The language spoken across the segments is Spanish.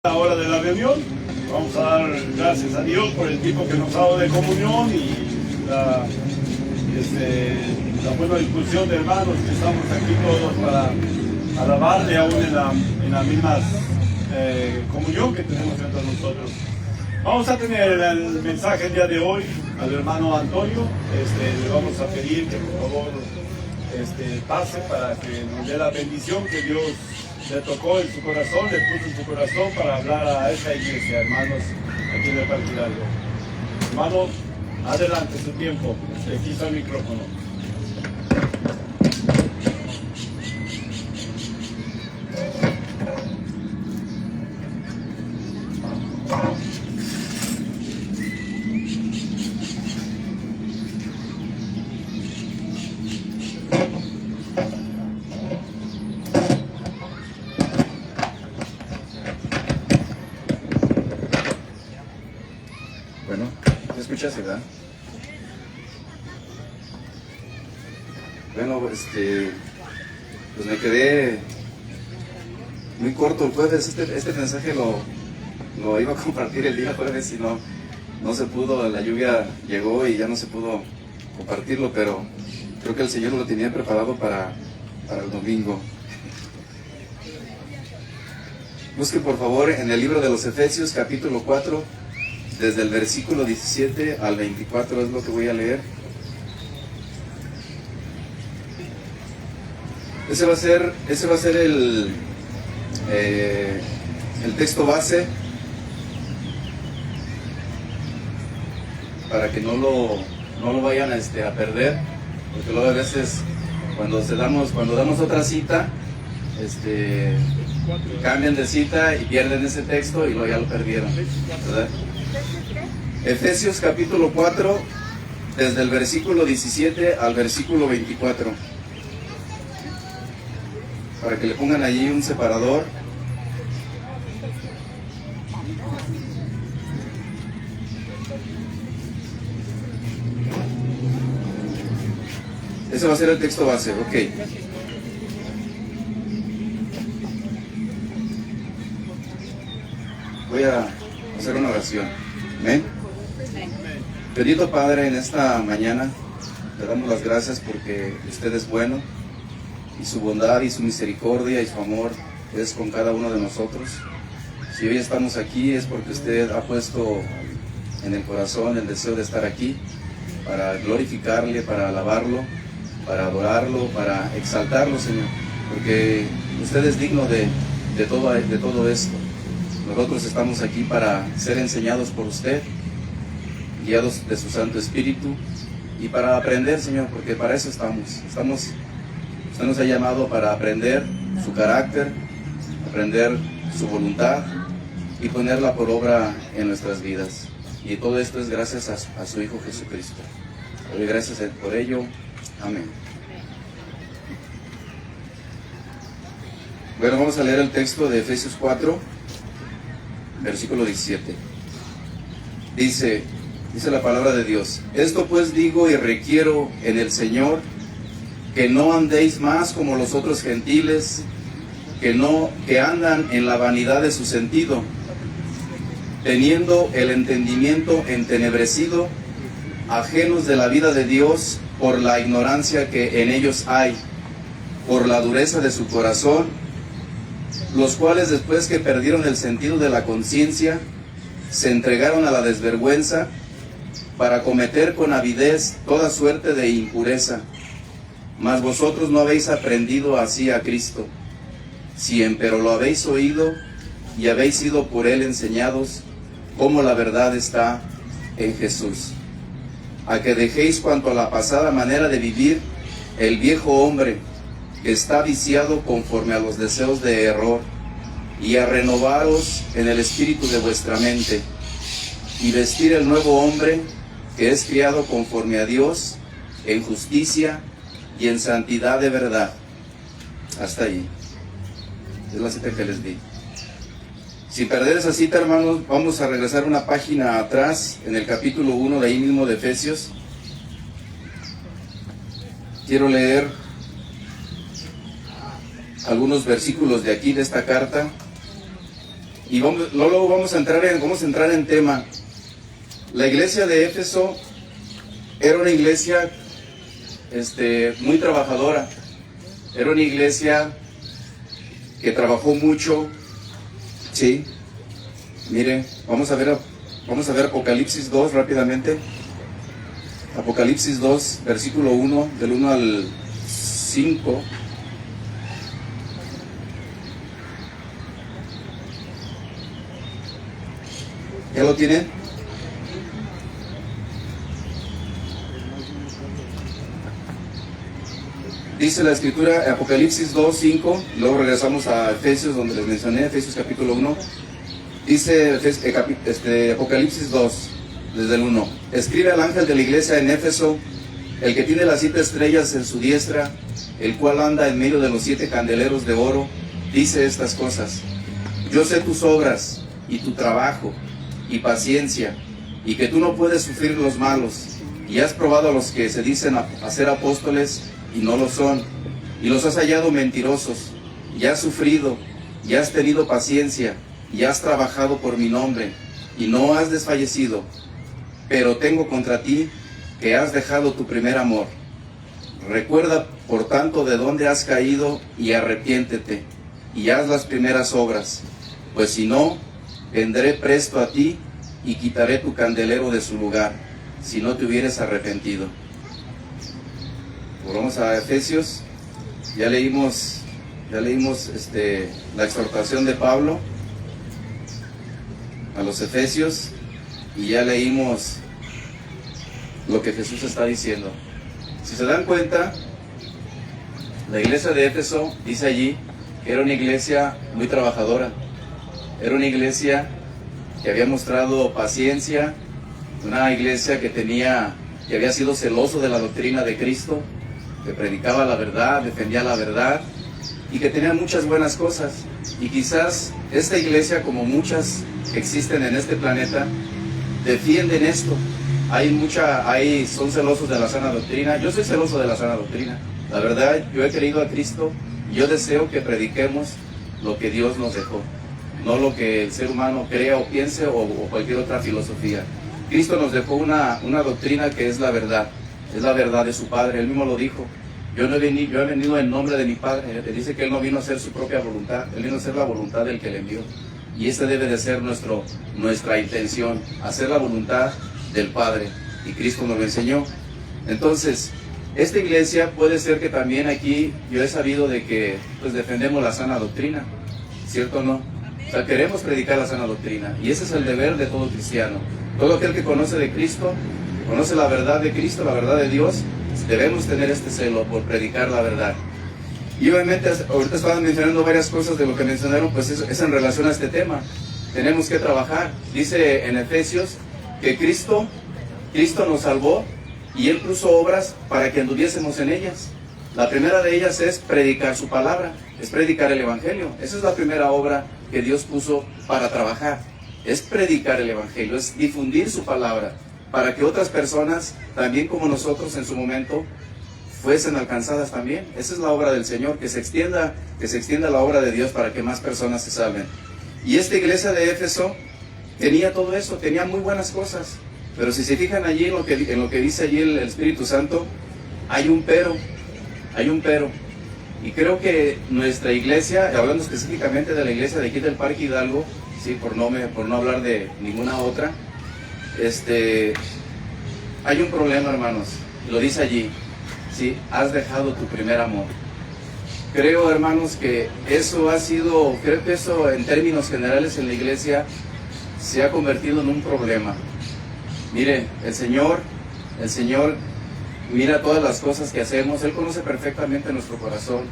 La hora de la reunión. Vamos a dar gracias a Dios por el tiempo que nos ha dado de comunión y la buena discusión de hermanos que estamos aquí todos para alabarle aún en la misma comunión que tenemos entre nosotros. Vamos a tener el mensaje el día de hoy al hermano Antonio. Le vamos a pedir que por favor pase para que nos dé la bendición que Dios le tocó en su corazón, le puso en su corazón para hablar a esta iglesia, hermanos, aquí en el partidario. Hermano, adelante su tiempo, aquí está el micrófono. Bueno, ¿te escuchas, verdad? Bueno, pues me quedé muy corto el jueves. Este mensaje lo iba a compartir el día jueves y no se pudo, la lluvia llegó y ya no se pudo compartirlo, pero creo que el Señor lo tenía preparado para el domingo. Busque por favor en el libro de los Efesios, capítulo 4, desde el versículo 17 al 24 es lo que voy a leer. Ese va a ser el texto base para que no lo vayan a perder, porque luego a veces cuando damos otra cita, cambian de cita y pierden ese texto y luego ya lo perdieron, ¿verdad? Efesios capítulo 4, desde el versículo 17 al versículo 24. Para que le pongan allí un separador. Ese va a ser el texto base, ok. Voy a hacer una oración. Amén. Bendito Padre, en esta mañana te damos las gracias porque usted es bueno y su bondad y su misericordia y su amor es con cada uno de nosotros. Si hoy estamos aquí es porque usted ha puesto en el corazón el deseo de estar aquí para glorificarle, para alabarlo, para adorarlo, para exaltarlo, Señor, porque usted es digno de todo esto. Nosotros estamos aquí para ser enseñados por usted, guiados de su Santo Espíritu y para aprender, Señor, porque para eso estamos. Usted nos ha llamado para aprender su carácter, aprender su voluntad y ponerla por obra en nuestras vidas. Y todo esto es gracias a su Hijo Jesucristo. Le doy gracias por ello. Amén. Bueno, vamos a leer el texto de Efesios 4, versículo 17. Dice la palabra de Dios: esto pues digo y requiero en el Señor, que no andéis más como los otros gentiles, que andan en la vanidad de su sentido, teniendo el entendimiento entenebrecido, ajenos de la vida de Dios por la ignorancia que en ellos hay, por la dureza de su corazón, los cuales después que perdieron el sentido de la conciencia, se entregaron a la desvergüenza para cometer con avidez toda suerte de impureza. Mas vosotros no habéis aprendido así a Cristo, si empero lo habéis oído y habéis sido por él enseñados, como la verdad está en Jesús. A que dejéis cuanto a la pasada manera de vivir, el viejo hombre, que está viciado conforme a los deseos de error, y a renovaros en el espíritu de vuestra mente, y vestir el nuevo hombre, que es criado conforme a Dios, en justicia y en santidad de verdad. Hasta ahí. Es la cita que les di. Sin perder esa cita, hermanos, vamos a regresar una página atrás, en el capítulo 1 de ahí mismo de Efesios. Quiero leer algunos versículos de aquí, de esta carta, Y luego vamos a entrar en tema. La iglesia de Éfeso era una iglesia muy trabajadora. Era una iglesia que trabajó mucho. Sí. Mire, vamos a ver Apocalipsis 2 rápidamente. Apocalipsis 2, versículo 1, del 1 al 5. ¿Ya lo tienen? Dice la escritura, Apocalipsis 2, 5, luego regresamos a Efesios, donde les mencioné, Efesios capítulo 1. Dice Apocalipsis 2, desde el 1. Escribe al ángel de la iglesia en Éfeso, el que tiene las 7 estrellas en su diestra, el cual anda en medio de los 7 candeleros de oro, dice estas cosas. Yo sé tus obras, y tu trabajo, y paciencia, y que tú no puedes sufrir los malos, y has probado a los que se dicen a ser apóstoles, y no lo son, y los has hallado mentirosos, y has sufrido, y has tenido paciencia, y has trabajado por mi nombre, y no has desfallecido. Pero tengo contra ti que has dejado tu primer amor. Recuerda, por tanto, de dónde has caído, y arrepiéntete, y haz las primeras obras, pues si no, vendré presto a ti, y quitaré tu candelero de su lugar, si no te hubieres arrepentido. Vamos a Efesios. Ya leímos la exhortación de Pablo a los Efesios, y ya leímos lo que Jesús está diciendo. Si se dan cuenta, la iglesia de Éfeso dice allí que era una iglesia muy trabajadora, era una iglesia que había mostrado paciencia, una iglesia que había sido celoso de la doctrina de Cristo, que predicaba la verdad, defendía la verdad, y que tenía muchas buenas cosas. Y quizás esta iglesia, como muchas que existen en este planeta, defienden esto. Son celosos de la sana doctrina. Yo soy celoso de la sana doctrina. La verdad, yo he creído a Cristo, y yo deseo que prediquemos lo que Dios nos dejó, no lo que el ser humano crea o piense o cualquier otra filosofía. Cristo nos dejó una doctrina que es la verdad de su Padre. Él mismo lo dijo. Yo he venido en nombre de mi Padre. Él dice que Él no vino a hacer su propia voluntad, Él vino a hacer la voluntad del que le envió. Y esta debe de ser nuestra intención, hacer la voluntad del Padre. Y Cristo nos lo enseñó. Entonces, esta iglesia puede ser que también aquí, yo he sabido de que pues defendemos la sana doctrina, ¿cierto o no? O sea, queremos predicar la sana doctrina, y ese es el deber de todo cristiano. Todo aquel que conoce de Cristo, conoce la verdad de Cristo, la verdad de Dios, debemos tener este celo por predicar la verdad. Y obviamente, ahorita estaban mencionando varias cosas de lo que mencionaron, pues es en relación a este tema. Tenemos que trabajar. Dice en Efesios que Cristo nos salvó, y Él puso obras para que anduviésemos en ellas. La primera de ellas es predicar su palabra, es predicar el Evangelio. Esa es la primera obra que Dios puso para trabajar. Es predicar el Evangelio, es difundir su palabra, para que otras personas, también como nosotros en su momento, fuesen alcanzadas también. Esa es la obra del Señor, que se extienda la obra de Dios para que más personas se salven. Y esta iglesia de Éfeso tenía todo eso, tenía muy buenas cosas. Pero si se fijan allí en lo que dice allí el Espíritu Santo, hay un pero. Y creo que nuestra iglesia, hablando específicamente de la iglesia de aquí del Parque Hidalgo, sí, por no hablar de ninguna otra, hay un problema, hermanos, lo dice allí, ¿sí? Has dejado tu primer amor. Creo, hermanos, que eso en términos generales en la iglesia se ha convertido en un problema. Mire, el Señor mira todas las cosas que hacemos. Él conoce perfectamente nuestro corazón.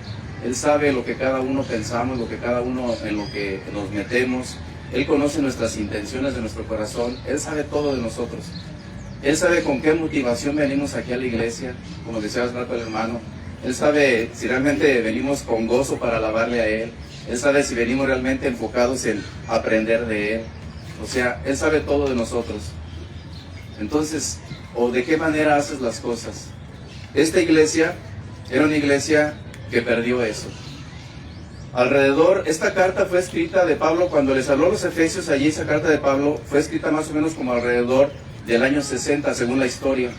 Él sabe lo que cada uno pensamos, lo que cada uno en lo que nos metemos. Él conoce nuestras intenciones de nuestro corazón. Él sabe todo de nosotros. Él sabe con qué motivación venimos aquí a la iglesia, como decía hace rato el hermano. Él sabe si realmente venimos con gozo para alabarle a Él. Él sabe si venimos realmente enfocados en aprender de Él. O sea, Él sabe todo de nosotros. Entonces, o de qué manera haces las cosas. Esta iglesia era una iglesia que perdió eso. alrededor, esta carta fue escrita de Pablo cuando les habló a los efesios. Allí esa carta de Pablo fue escrita más o menos como alrededor del año 60, según la historia.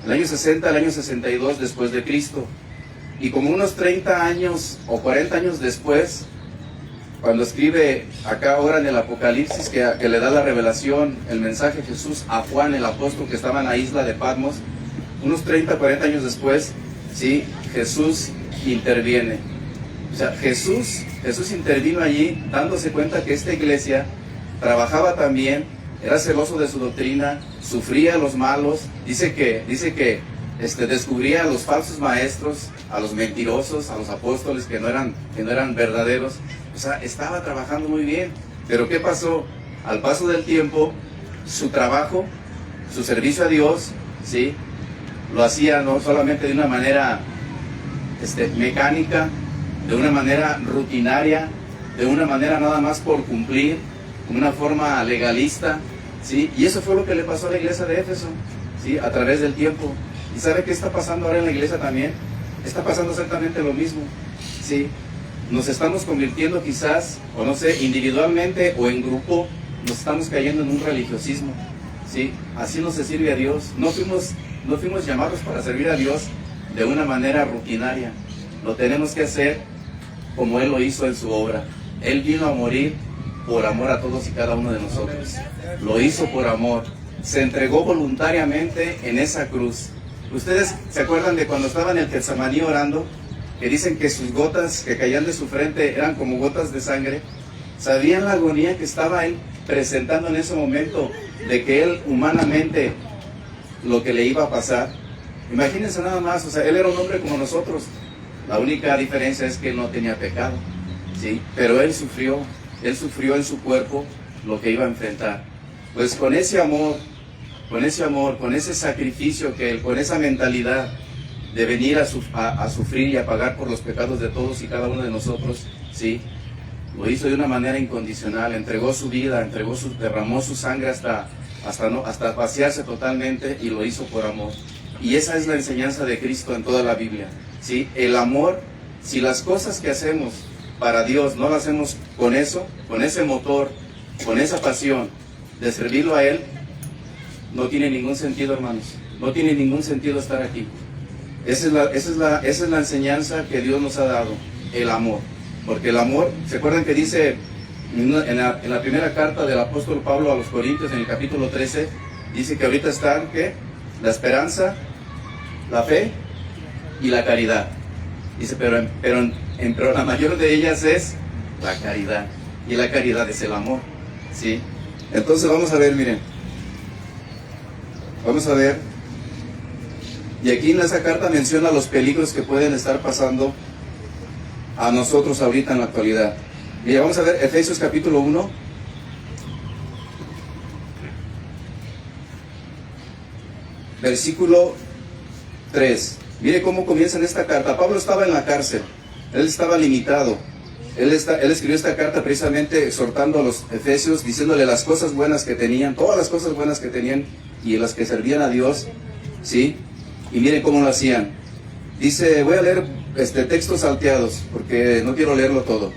El año 60, el año 62 después de Cristo. Y como unos 30 años o 40 años después, cuando escribe acá ahora en el Apocalipsis, que le da la revelación, el mensaje de Jesús a Juan el apóstol, que estaba en la isla de Patmos, unos 30, 40 años después, ¿sí? Jesús interviene. O sea, Jesús intervino allí, dándose cuenta que esta iglesia trabajaba también, era celoso de su doctrina, sufría a los malos, dice que descubría a los falsos maestros, a los mentirosos, a los apóstoles que no eran verdaderos. O sea, estaba trabajando muy bien. Pero ¿qué pasó? Al paso del tiempo, su trabajo, su servicio a Dios, ¿sí? Lo hacía no solamente de una manera mecánica, de una manera rutinaria, de una manera nada más por cumplir, de una forma legalista, ¿sí? Y eso fue lo que le pasó a la iglesia de Éfeso, ¿sí? A través del tiempo. ¿Y sabe qué está pasando ahora en la iglesia también? Está pasando exactamente lo mismo, ¿sí? Nos estamos convirtiendo quizás, o no sé, individualmente o en grupo, nos estamos cayendo en un religiosismo, ¿sí? Así no se sirve a Dios. No fuimos llamados para servir a Dios de una manera rutinaria. Lo tenemos que hacer como Él lo hizo en su obra. Él vino a morir por amor a todos y cada uno de nosotros. Lo hizo por amor. Se entregó voluntariamente en esa cruz. ¿Ustedes se acuerdan de cuando estaba en el Getsemaní orando? Que dicen que sus gotas que caían de su frente eran como gotas de sangre. ¿Sabían la agonía que estaba Él presentando en ese momento? De que Él humanamente, lo que le iba a pasar. Imagínense nada más, o sea, Él era un hombre como nosotros. La única diferencia es que Él no tenía pecado, ¿sí? Pero Él sufrió en su cuerpo lo que iba a enfrentar. Pues con ese amor, con ese sacrificio, con esa mentalidad de venir a sufrir y a pagar por los pecados de todos y cada uno de nosotros, ¿sí? Lo hizo de una manera incondicional, entregó su vida, derramó su sangre hasta vaciarse totalmente, y lo hizo por amor. Y esa es la enseñanza de Cristo en toda la Biblia, ¿sí? El amor. Si las cosas que hacemos para Dios no las hacemos con ese motor, con esa pasión de servirlo a Él, no tiene ningún sentido, hermanos. No tiene ningún sentido estar aquí. Esa es la enseñanza que Dios nos ha dado, el amor. Porque el amor, ¿se acuerdan que dice en la primera carta del apóstol Pablo a los Corintios, en el capítulo 13, dice que ahorita están, ¿qué? La esperanza, la fe y la caridad. Dice, pero la mayor de ellas es la caridad. Y la caridad es el amor, ¿sí? Entonces vamos a ver, miren. Vamos a ver. Y aquí en esa carta menciona los peligros que pueden estar pasando a nosotros ahorita en la actualidad. Y vamos a ver Efesios capítulo 1. Versículo 3. Mire cómo comienza en esta carta. Pablo estaba en la cárcel. Él estaba limitado. Él escribió esta carta precisamente exhortando a los efesios, diciéndole las cosas buenas que tenían, todas las cosas buenas que tenían y las que servían a Dios, ¿sí? Y miren cómo lo hacían. Dice, voy a leer textos salteados, porque no quiero leerlo todo.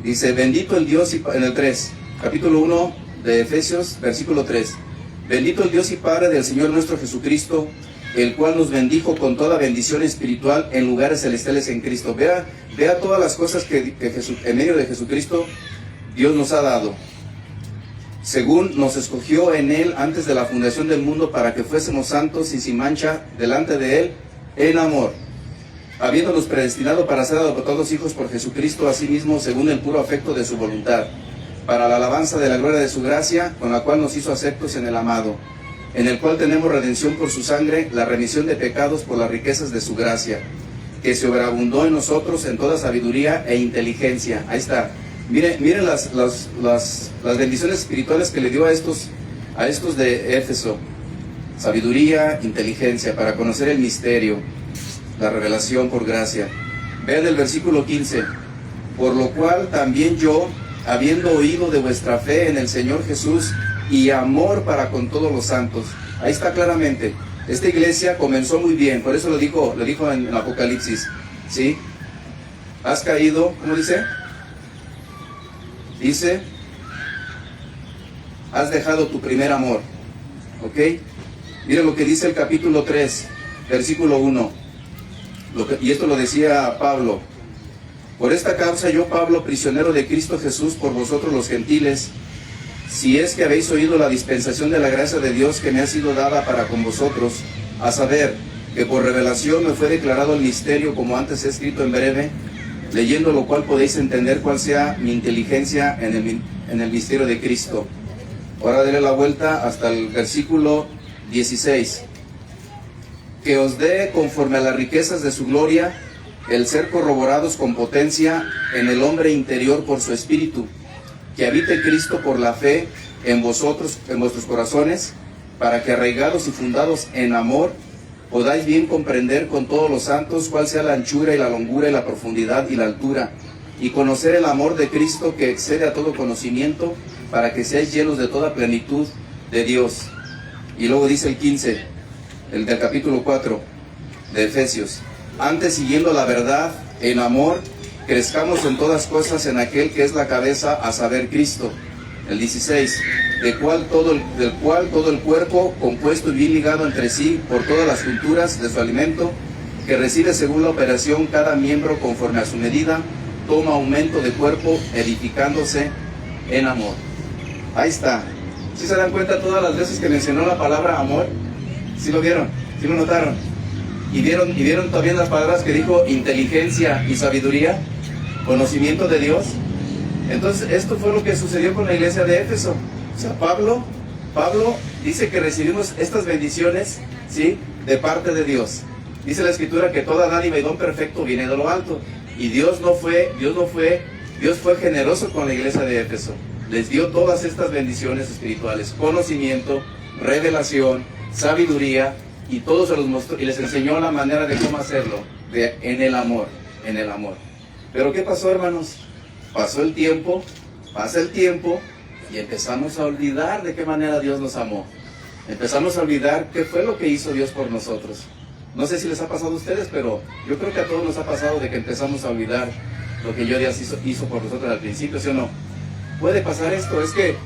Dice, bendito el Dios, en el 3, capítulo 1 de Efesios, versículo 3. Bendito el Dios y Padre del Señor nuestro Jesucristo, el cual nos bendijo con toda bendición espiritual en lugares celestiales en Cristo. Vea todas las cosas que en medio de Jesucristo Dios nos ha dado. Según nos escogió en Él antes de la fundación del mundo para que fuésemos santos y sin mancha delante de Él en amor, habiéndonos predestinado para ser adoptados hijos por Jesucristo, asimismo según el puro afecto de su voluntad, para la alabanza de la gloria de su gracia, con la cual nos hizo aceptos en el amado, en el cual tenemos redención por su sangre, la remisión de pecados por las riquezas de su gracia, que se sobreabundó en nosotros en toda sabiduría e inteligencia. Ahí está. Miren las bendiciones espirituales que le dio a estos de Éfeso. Sabiduría, inteligencia, para conocer el misterio, la revelación por gracia. Vean el versículo 15. Por lo cual también yo, habiendo oído de vuestra fe en el Señor Jesús y amor para con todos los santos. Ahí está claramente. Esta iglesia comenzó muy bien, por eso lo dijo en el Apocalipsis, ¿sí? has caído, ¿cómo dice? Dice, has dejado tu primer amor. ¿Ok? Mira lo que dice el capítulo 3, versículo 1. Y esto lo decía Pablo. Por esta causa yo, Pablo, prisionero de Cristo Jesús, por vosotros los gentiles, si es que habéis oído la dispensación de la gracia de Dios que me ha sido dada para con vosotros, a saber, que por revelación me fue declarado el misterio, como antes he escrito en breve, leyendo lo cual podéis entender cuál sea mi inteligencia en el misterio de Cristo. Ahora dele la vuelta hasta el versículo 16. Que os dé conforme a las riquezas de su gloria, el ser corroborados con potencia en el hombre interior por su espíritu, que habite Cristo por la fe en vosotros, en vuestros corazones, para que arraigados y fundados en amor, podáis bien comprender con todos los santos cuál sea la anchura y la longura y la profundidad y la altura, y conocer el amor de Cristo que excede a todo conocimiento, para que seáis llenos de toda plenitud de Dios. Y luego dice el 15, el del capítulo 4 de Efesios: antes, siguiendo la verdad en amor, crezcamos en todas cosas en aquel que es la cabeza, a saber, Cristo. El 16, del cual todo el cuerpo, compuesto y bien ligado entre sí por todas las junturas de su alimento, que recibe según la operación cada miembro conforme a su medida, toma aumento de cuerpo, edificándose en amor. Ahí está. ¿Sí se dan cuenta todas las veces que mencionó la palabra amor? ¿Sí lo vieron? ¿Sí lo notaron? ¿Y vieron también las palabras que dijo inteligencia y sabiduría? Conocimiento de Dios. Entonces, esto fue lo que sucedió con la iglesia de Éfeso. O sea, Pablo dice que recibimos estas bendiciones, ¿sí?, de parte de Dios. Dice la Escritura que toda dádiva y don perfecto viene de lo alto. Y Dios fue generoso con la iglesia de Éfeso. Les dio todas estas bendiciones espirituales: conocimiento, revelación, sabiduría, y todo se los mostró y les enseñó la manera de cómo hacerlo, en el amor. Pero ¿qué pasó, hermanos? Pasa el tiempo, y empezamos a olvidar de qué manera Dios nos amó. Empezamos a olvidar qué fue lo que hizo Dios por nosotros. No sé si les ha pasado a ustedes, pero yo creo que a todos nos ha pasado de que empezamos a olvidar lo que Dios hizo por nosotros al principio, ¿sí o no? Puede pasar esto, es que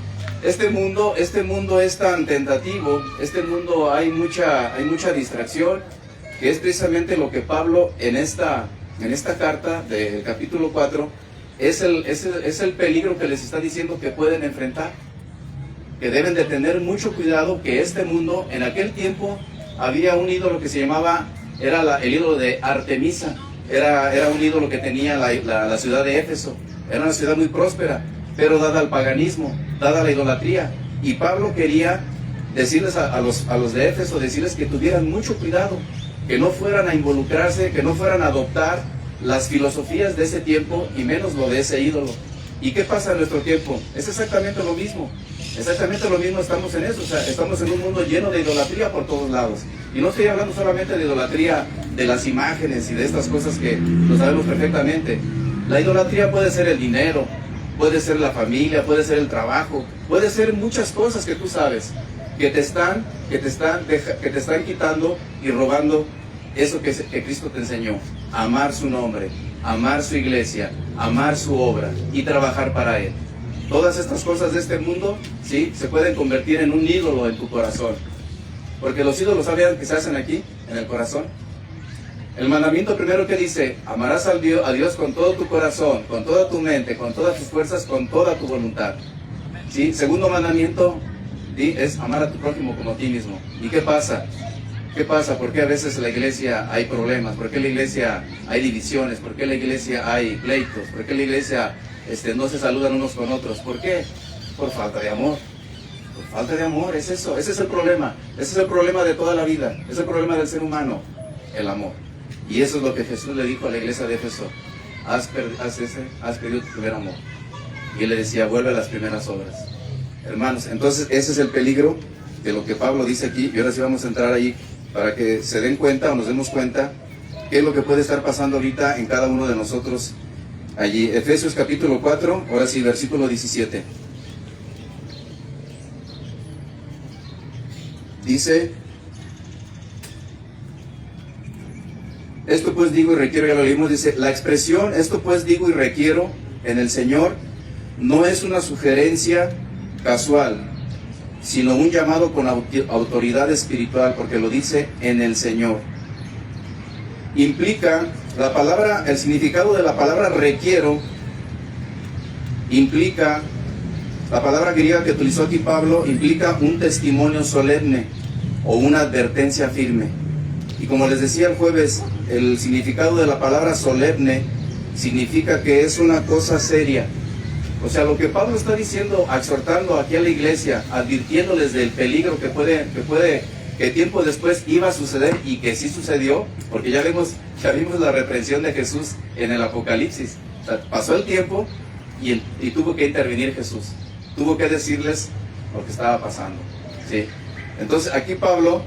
este mundo es tan tentativo, este mundo hay mucha distracción, que es precisamente lo que Pablo en esta carta del capítulo 4 es el peligro que les está diciendo que pueden enfrentar, que deben de tener mucho cuidado, que este mundo, en aquel tiempo había un ídolo que se llamaba, el ídolo de Artemisa, era un ídolo que tenía la ciudad de Éfeso. Era una ciudad muy próspera, pero dada al paganismo, dada a la idolatría. Y Pablo quería decirles a los de Éfeso, decirles que tuvieran mucho cuidado, que no fueran a involucrarse, que no fueran a adoptar las filosofías de ese tiempo, y menos lo de ese ídolo. ¿Y qué pasa en nuestro tiempo? Es exactamente lo mismo. Estamos en eso. O sea, estamos en un mundo lleno de idolatría por todos lados. Y no estoy hablando solamente de idolatría de las imágenes y de estas cosas que lo sabemos perfectamente. La idolatría puede ser el dinero, puede ser la familia, puede ser el trabajo, puede ser muchas cosas que tú sabes que te están quitando y robando eso que Cristo te enseñó: amar su nombre, amar su iglesia, amar su obra y trabajar para Él. Todas estas cosas de este mundo, ¿sí?, se pueden convertir en un ídolo en tu corazón. Porque los ídolos, ¿sabían que se hacen aquí, en el corazón? El mandamiento primero que dice: amarás a Dios con todo tu corazón, con toda tu mente, con todas tus fuerzas, con toda tu voluntad. ¿Sí? Segundo mandamiento, ¿sí?, es amar a tu prójimo como a ti mismo. ¿Y qué pasa? ¿Por qué a veces en la iglesia hay problemas? ¿Por qué en la iglesia hay divisiones? ¿Por qué en la iglesia hay pleitos? ¿Por qué en la iglesia no se saludan unos con otros? ¿Por qué? Por falta de amor. Por falta de amor, es eso. Ese es el problema. Ese es el problema de toda la vida. Es el problema del ser humano, el amor. Y eso es lo que Jesús le dijo a la iglesia de Éfeso: has perdido tu primer amor. Y él le decía: vuelve a las primeras obras. Hermanos, entonces ese es el peligro de lo que Pablo dice aquí. Y ahora sí vamos a entrar ahí para que se den cuenta o nos demos cuenta qué es lo que puede estar pasando ahorita en cada uno de nosotros allí. Efesios capítulo 4, ahora sí, versículo 17. Dice: esto pues digo y requiero, ya lo leímos, dice, la expresión, esto pues digo y requiero en el Señor, no es una sugerencia casual, sino un llamado con autoridad espiritual, porque lo dice en el Señor. Implica, la palabra, el significado de la palabra requiero, implica, la palabra griega que utilizó aquí Pablo, implica un testimonio solemne o una advertencia firme. Y como les decía el jueves, el significado de la palabra solemne significa que es una cosa seria. O sea, lo que Pablo está diciendo, exhortando aquí a la iglesia, advirtiéndoles del peligro que tiempo después iba a suceder y que sí sucedió, porque ya vimos la reprensión de Jesús en el Apocalipsis. O sea, pasó el tiempo y tuvo que intervenir Jesús. Tuvo que decirles lo que estaba pasando. ¿Sí? Entonces aquí Pablo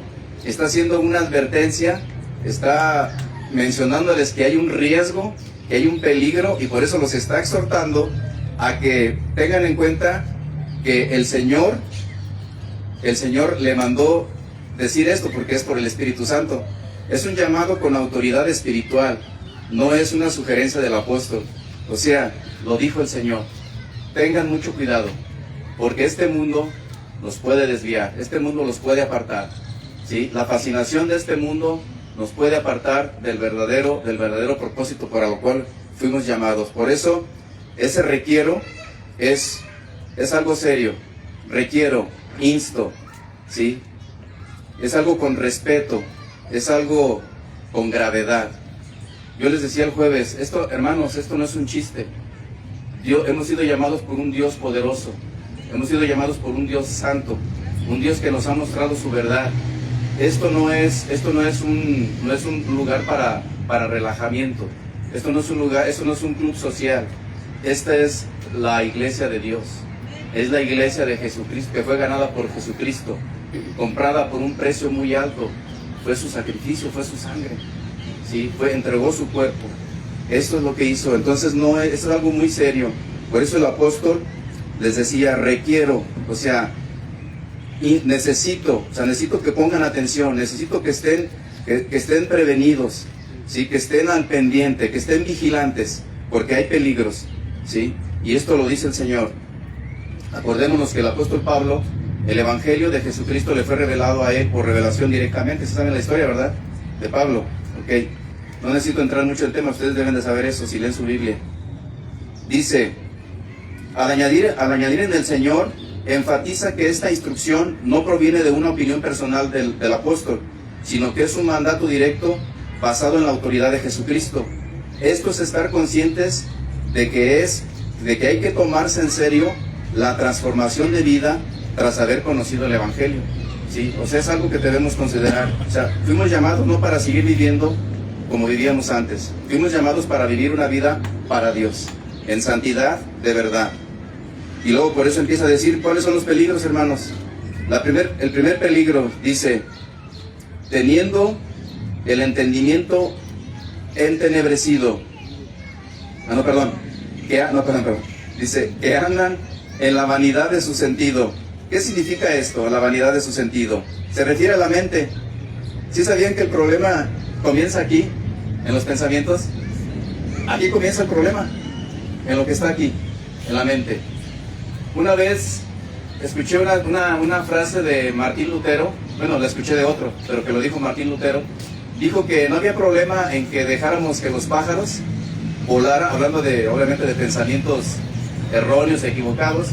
está haciendo una advertencia, está mencionándoles que hay un riesgo, que hay un peligro, y por eso los está exhortando a que tengan en cuenta que el Señor le mandó decir esto porque es por el Espíritu Santo. Es un llamado con autoridad espiritual, no es una sugerencia del apóstol. O sea, lo dijo el Señor. Tengan mucho cuidado, porque este mundo los puede desviar, este mundo los puede apartar. ¿Sí? La fascinación de este mundo nos puede apartar del verdadero propósito para lo cual fuimos llamados. Por eso, ese requiero es algo serio. Requiero, insto, ¿sí? Es algo con respeto, es algo con gravedad. Yo les decía el jueves, hermanos, esto no es un chiste. Hemos sido llamados por un Dios poderoso, hemos sido llamados por un Dios santo, un Dios que nos ha mostrado su verdad. Esto no es un lugar para relajamiento. Esto no es un club social. Esta es la iglesia de Dios. Es la iglesia de Jesucristo, que fue ganada por Jesucristo, comprada por un precio muy alto. Fue su sacrificio, fue su sangre. ¿Sí? Entregó su cuerpo. Esto es lo que hizo. Entonces esto es algo muy serio. Por eso el apóstol les decía, requiero, o sea, y necesito que pongan atención, necesito que estén prevenidos, ¿sí? Que estén al pendiente, que estén vigilantes, porque hay peligros, ¿sí? Y esto lo dice el Señor. Acordémonos que el apóstol Pablo, el evangelio de Jesucristo le fue revelado a él por revelación directamente. ¿Se saben la historia, verdad? De Pablo, ok. No necesito entrar mucho en el tema, ustedes deben de saber eso si leen su Biblia. Dice, al añadir en el Señor, enfatiza que esta instrucción no proviene de una opinión personal del apóstol, sino que es un mandato directo basado en la autoridad de Jesucristo. Esto es estar conscientes de que hay que tomarse en serio la transformación de vida tras haber conocido el Evangelio. ¿Sí? O sea, es algo que debemos considerar. O sea, fuimos llamados no para seguir viviendo como vivíamos antes. Fuimos llamados para vivir una vida para Dios, en santidad de verdad. Y luego por eso empieza a decir, ¿cuáles son los peligros, hermanos? El primer peligro, dice, teniendo el entendimiento entenebrecido. Dice, que andan en la vanidad de su sentido. ¿Qué significa esto, la vanidad de su sentido? Se refiere a la mente. ¿Sí sabían que el problema comienza aquí, en los pensamientos? Aquí comienza el problema, en lo que está aquí, en la mente. Una vez escuché una frase de Martín Lutero, bueno, la escuché de otro, pero que lo dijo Martín Lutero. Dijo que no había problema en que dejáramos que los pájaros volaran, hablando obviamente de pensamientos erróneos, equivocados.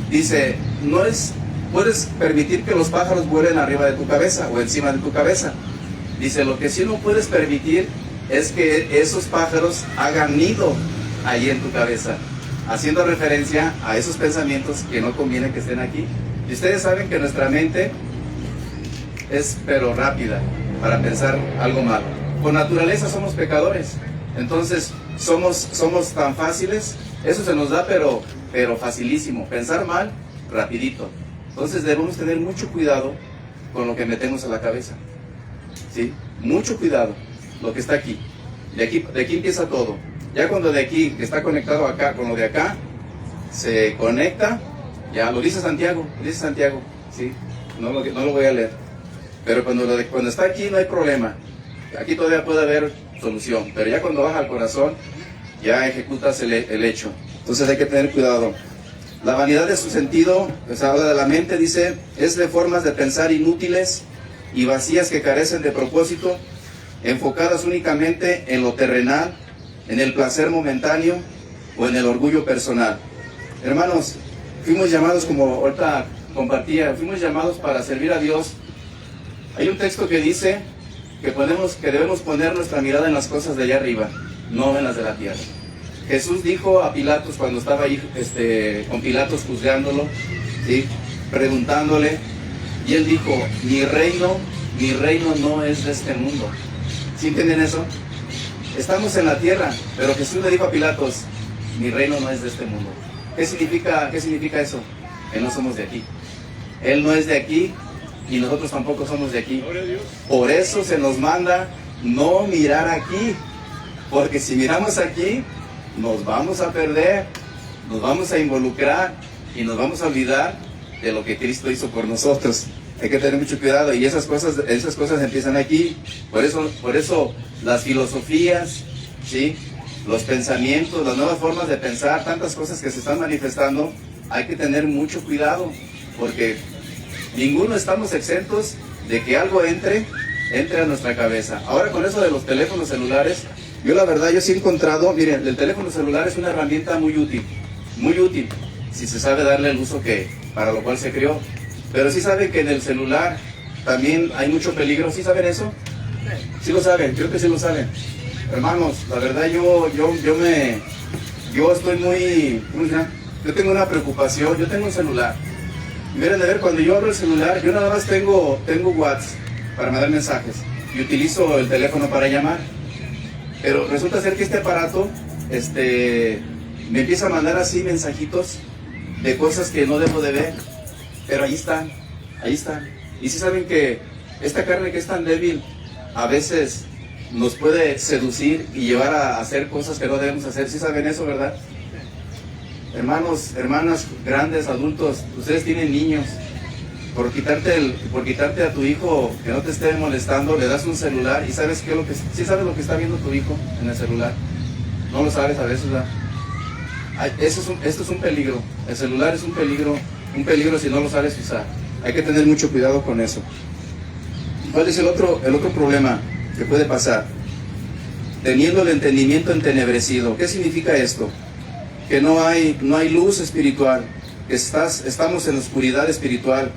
Dice, puedes permitir que los pájaros vuelen arriba de tu cabeza o encima de tu cabeza. Dice, lo que sí no puedes permitir es que esos pájaros hagan nido ahí en tu cabeza, haciendo referencia a esos pensamientos que no conviene que estén aquí. Y ustedes saben que nuestra mente es pero rápida para pensar algo malo. Por naturaleza somos pecadores, entonces somos tan fáciles, eso se nos da pero facilísimo, pensar mal, rapidito. Entonces debemos tener mucho cuidado con lo que metemos a la cabeza, ¿sí? Mucho cuidado, lo que está aquí. De aquí empieza todo. Ya cuando de aquí, que está conectado acá, con lo de acá, se conecta, ya lo dice Santiago, ¿sí? No lo voy a leer. Pero cuando está aquí no hay problema. Aquí todavía puede haber solución. Pero ya cuando baja al corazón, ya ejecutas el hecho. Entonces hay que tener cuidado. La vanidad de su sentido, pues habla de la mente, dice, es de formas de pensar inútiles y vacías que carecen de propósito, enfocadas únicamente en lo terrenal, en el placer momentáneo o en el orgullo personal. Hermanos, fuimos llamados, como ahorita compartía, fuimos llamados para servir a Dios. Hay un texto que dice que debemos poner nuestra mirada en las cosas de allá arriba, no en las de la tierra. Jesús dijo a Pilatos cuando estaba ahí con Pilatos juzgándolo, ¿sí?, preguntándole, y él dijo, mi reino no es de este mundo. ¿Sí entienden eso? Estamos en la tierra, pero Jesús le dijo a Pilatos, mi reino no es de este mundo. ¿Qué significa eso? Que no somos de aquí. Él no es de aquí y nosotros tampoco somos de aquí. Por eso se nos manda no mirar aquí, porque si miramos aquí, nos vamos a perder, nos vamos a involucrar y nos vamos a olvidar de lo que Cristo hizo por nosotros. Hay que tener mucho cuidado y esas cosas empiezan aquí. Por eso las filosofías, ¿sí?, los pensamientos, las nuevas formas de pensar, tantas cosas que se están manifestando, hay que tener mucho cuidado, porque ninguno estamos exentos de que algo entre a nuestra cabeza. Ahora con eso de los teléfonos celulares, yo sí he encontrado, miren, el teléfono celular es una herramienta muy útil, si se sabe darle el uso para lo cual se creó. Pero sí saben que en el celular también hay mucho peligro. ¿Sí saben eso? Sí lo saben, creo que sí lo saben. Hermanos, la verdad yo estoy muy, yo tengo una preocupación. Yo tengo un celular. Miren, a ver, cuando yo abro el celular, yo nada más tengo WhatsApp para mandar mensajes y utilizo el teléfono para llamar. Pero resulta ser que este aparato me empieza a mandar así mensajitos de cosas que no debo de ver. Pero ahí están. Y si saben que esta carne que es tan débil, a veces nos puede seducir y llevar a hacer cosas que no debemos hacer. ¿Sí saben eso, verdad? Hermanos, hermanas, grandes, adultos, ustedes tienen niños. Por quitarte a tu hijo que no te esté molestando, le das un celular y ¿sabes qué? ¿Sí sabes lo que está viendo tu hijo en el celular? No lo sabes a veces, ¿verdad? Esto es un peligro. El celular es un peligro si no lo sabes usar. Hay que tener mucho cuidado con eso. ¿Cuál es el otro problema que puede pasar? Teniendo el entendimiento entenebrecido. ¿Qué significa esto? Que no hay luz espiritual, que estamos en oscuridad espiritual,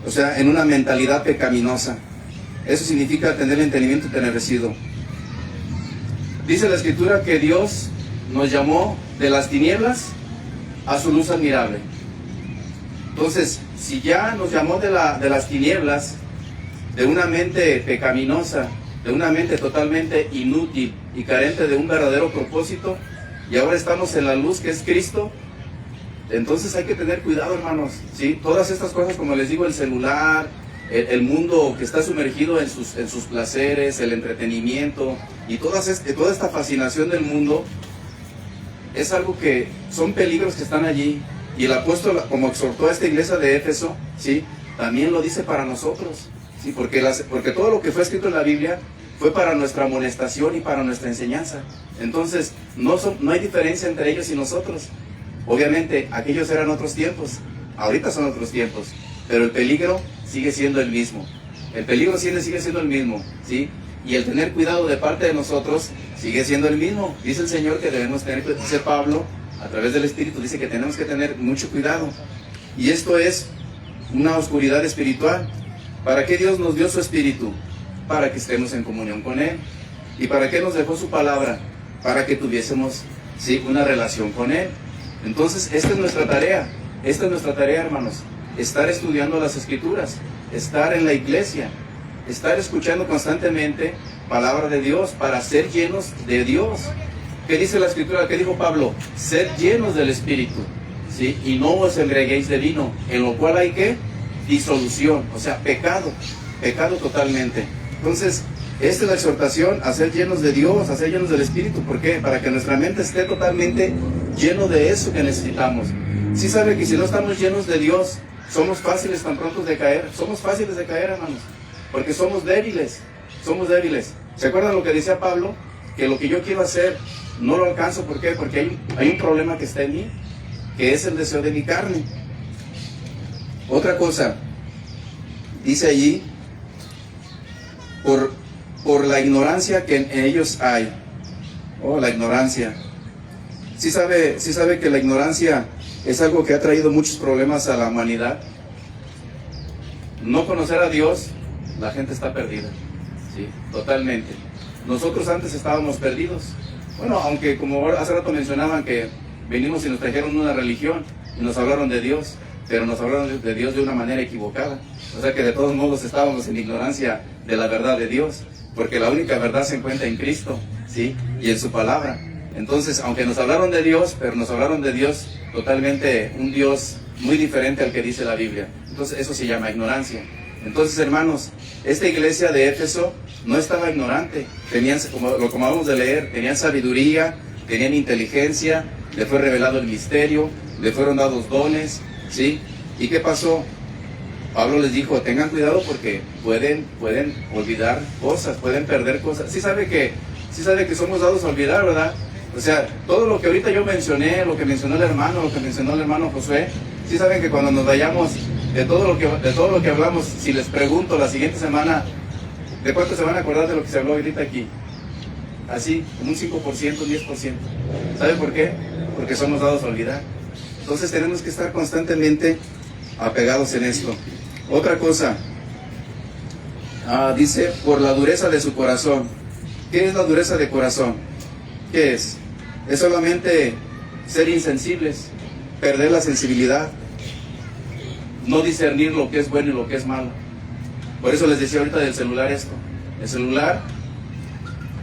o sea, en una mentalidad pecaminosa. Eso significa tener el entendimiento entenebrecido. Dice la Escritura que Dios nos llamó de las tinieblas a su luz admirable. Entonces, si ya nos llamó de las tinieblas, de una mente pecaminosa, de una mente totalmente inútil y carente de un verdadero propósito, y ahora estamos en la luz que es Cristo, entonces hay que tener cuidado, hermanos, ¿sí? Todas estas cosas, como les digo, el celular, el mundo que está sumergido en sus placeres, el entretenimiento y toda esta fascinación del mundo, es algo que son peligros que están allí. Y el apóstol, como exhortó a esta iglesia de Éfeso, ¿sí?, también lo dice para nosotros, ¿sí? Porque todo lo que fue escrito en la Biblia fue para nuestra amonestación y para nuestra enseñanza. Entonces, no hay diferencia entre ellos y nosotros. Obviamente, aquellos eran otros tiempos, ahorita son otros tiempos, pero el peligro sigue siendo el mismo. El peligro sigue siendo el mismo, ¿sí? Y el tener cuidado de parte de nosotros sigue siendo el mismo. Dice el Señor que debemos tener, dice Pablo, a través del Espíritu, dice que tenemos que tener mucho cuidado. Y esto es una oscuridad espiritual. ¿Para qué Dios nos dio su Espíritu? Para que estemos en comunión con Él. ¿Y para qué nos dejó su palabra? Para que tuviésemos, ¿sí?, una relación con Él. Entonces, esta es nuestra tarea, hermanos. Estar estudiando las Escrituras, estar en la iglesia, estar escuchando constantemente palabra de Dios para ser llenos de Dios. ¿Qué dice la Escritura? ¿Qué dijo Pablo? Sed llenos del Espíritu, ¿sí? Y no os embriaguéis de vino, en lo cual hay ¿qué? Disolución, o sea, pecado totalmente. Entonces, esta es la exhortación a ser llenos de Dios, a ser llenos del Espíritu. ¿Por qué? Para que nuestra mente esté totalmente lleno de eso que necesitamos. Sí sabe que si no estamos llenos de Dios, somos fáciles tan pronto de caer. Somos fáciles de caer, hermanos, porque somos débiles. ¿Se acuerdan lo que decía Pablo? que lo que yo quiero hacer no lo alcanzo. ¿Por qué? Porque hay un problema que está en mí, que es el deseo de mi carne. Otra cosa, dice allí, por la ignorancia que en ellos hay. Oh, la ignorancia. Sí sabe que la ignorancia es algo que ha traído muchos problemas a la humanidad. No conocer a Dios, la gente está perdida, sí, totalmente. Nosotros antes estábamos perdidos. Bueno, aunque como hace rato mencionaban que venimos y nos trajeron una religión y nos hablaron de Dios, pero nos hablaron de Dios de una manera equivocada. O sea que de todos modos estábamos en ignorancia de la verdad de Dios, porque la única verdad se encuentra en Cristo, ¿sí? Y en su palabra. Entonces, aunque nos hablaron de Dios, pero nos hablaron de Dios totalmente, un Dios muy diferente al que dice la Biblia. Entonces, eso se llama ignorancia. Entonces, hermanos, esta iglesia de Éfeso no estaba ignorante. Tenían, como acabamos de leer, tenían sabiduría, tenían inteligencia, le fue revelado el misterio, le fueron dados dones, ¿sí? ¿Y qué pasó? Pablo les dijo, tengan cuidado porque pueden olvidar cosas, pueden perder cosas. Sí sabe que somos dados a olvidar, ¿verdad? O sea, todo lo que ahorita yo mencioné, lo que mencionó el hermano Josué, sí saben que cuando nos vayamos de todo lo que hablamos, si les pregunto la siguiente semana, ¿de cuánto se van a acordar de lo que se habló ahorita aquí? Así, como un 5%, un 10%. ¿Sabe por qué? Porque somos dados a olvidar. Entonces tenemos que estar constantemente apegados en esto. Otra cosa, dice, por la dureza de su corazón. ¿Qué es la dureza de corazón? ¿Qué es? Es solamente ser insensibles, perder la sensibilidad, no discernir lo que es bueno y lo que es malo. Por eso les decía ahorita del celular esto. El celular,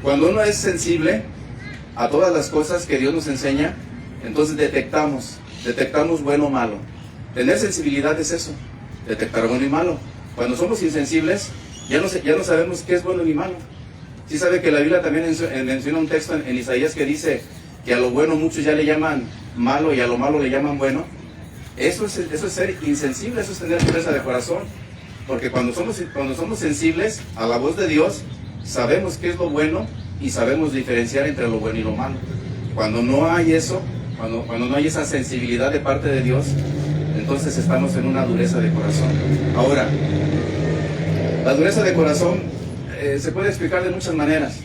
cuando uno es sensible a todas las cosas que Dios nos enseña, entonces detectamos bueno o malo. Tener sensibilidad es eso, detectar bueno y malo. Cuando somos insensibles, ya no sabemos qué es bueno ni malo. Sí sabe que la Biblia también menciona un texto en Isaías que dice que a lo bueno muchos ya le llaman malo y a lo malo le llaman bueno. Eso es ser insensible, eso es tener dureza de corazón. Porque cuando somos sensibles a la voz de Dios, sabemos qué es lo bueno y sabemos diferenciar entre lo bueno y lo malo. Cuando no hay eso, cuando no hay esa sensibilidad de parte de Dios, entonces estamos en una dureza de corazón. Ahora, la dureza de corazón se puede explicar de muchas maneras.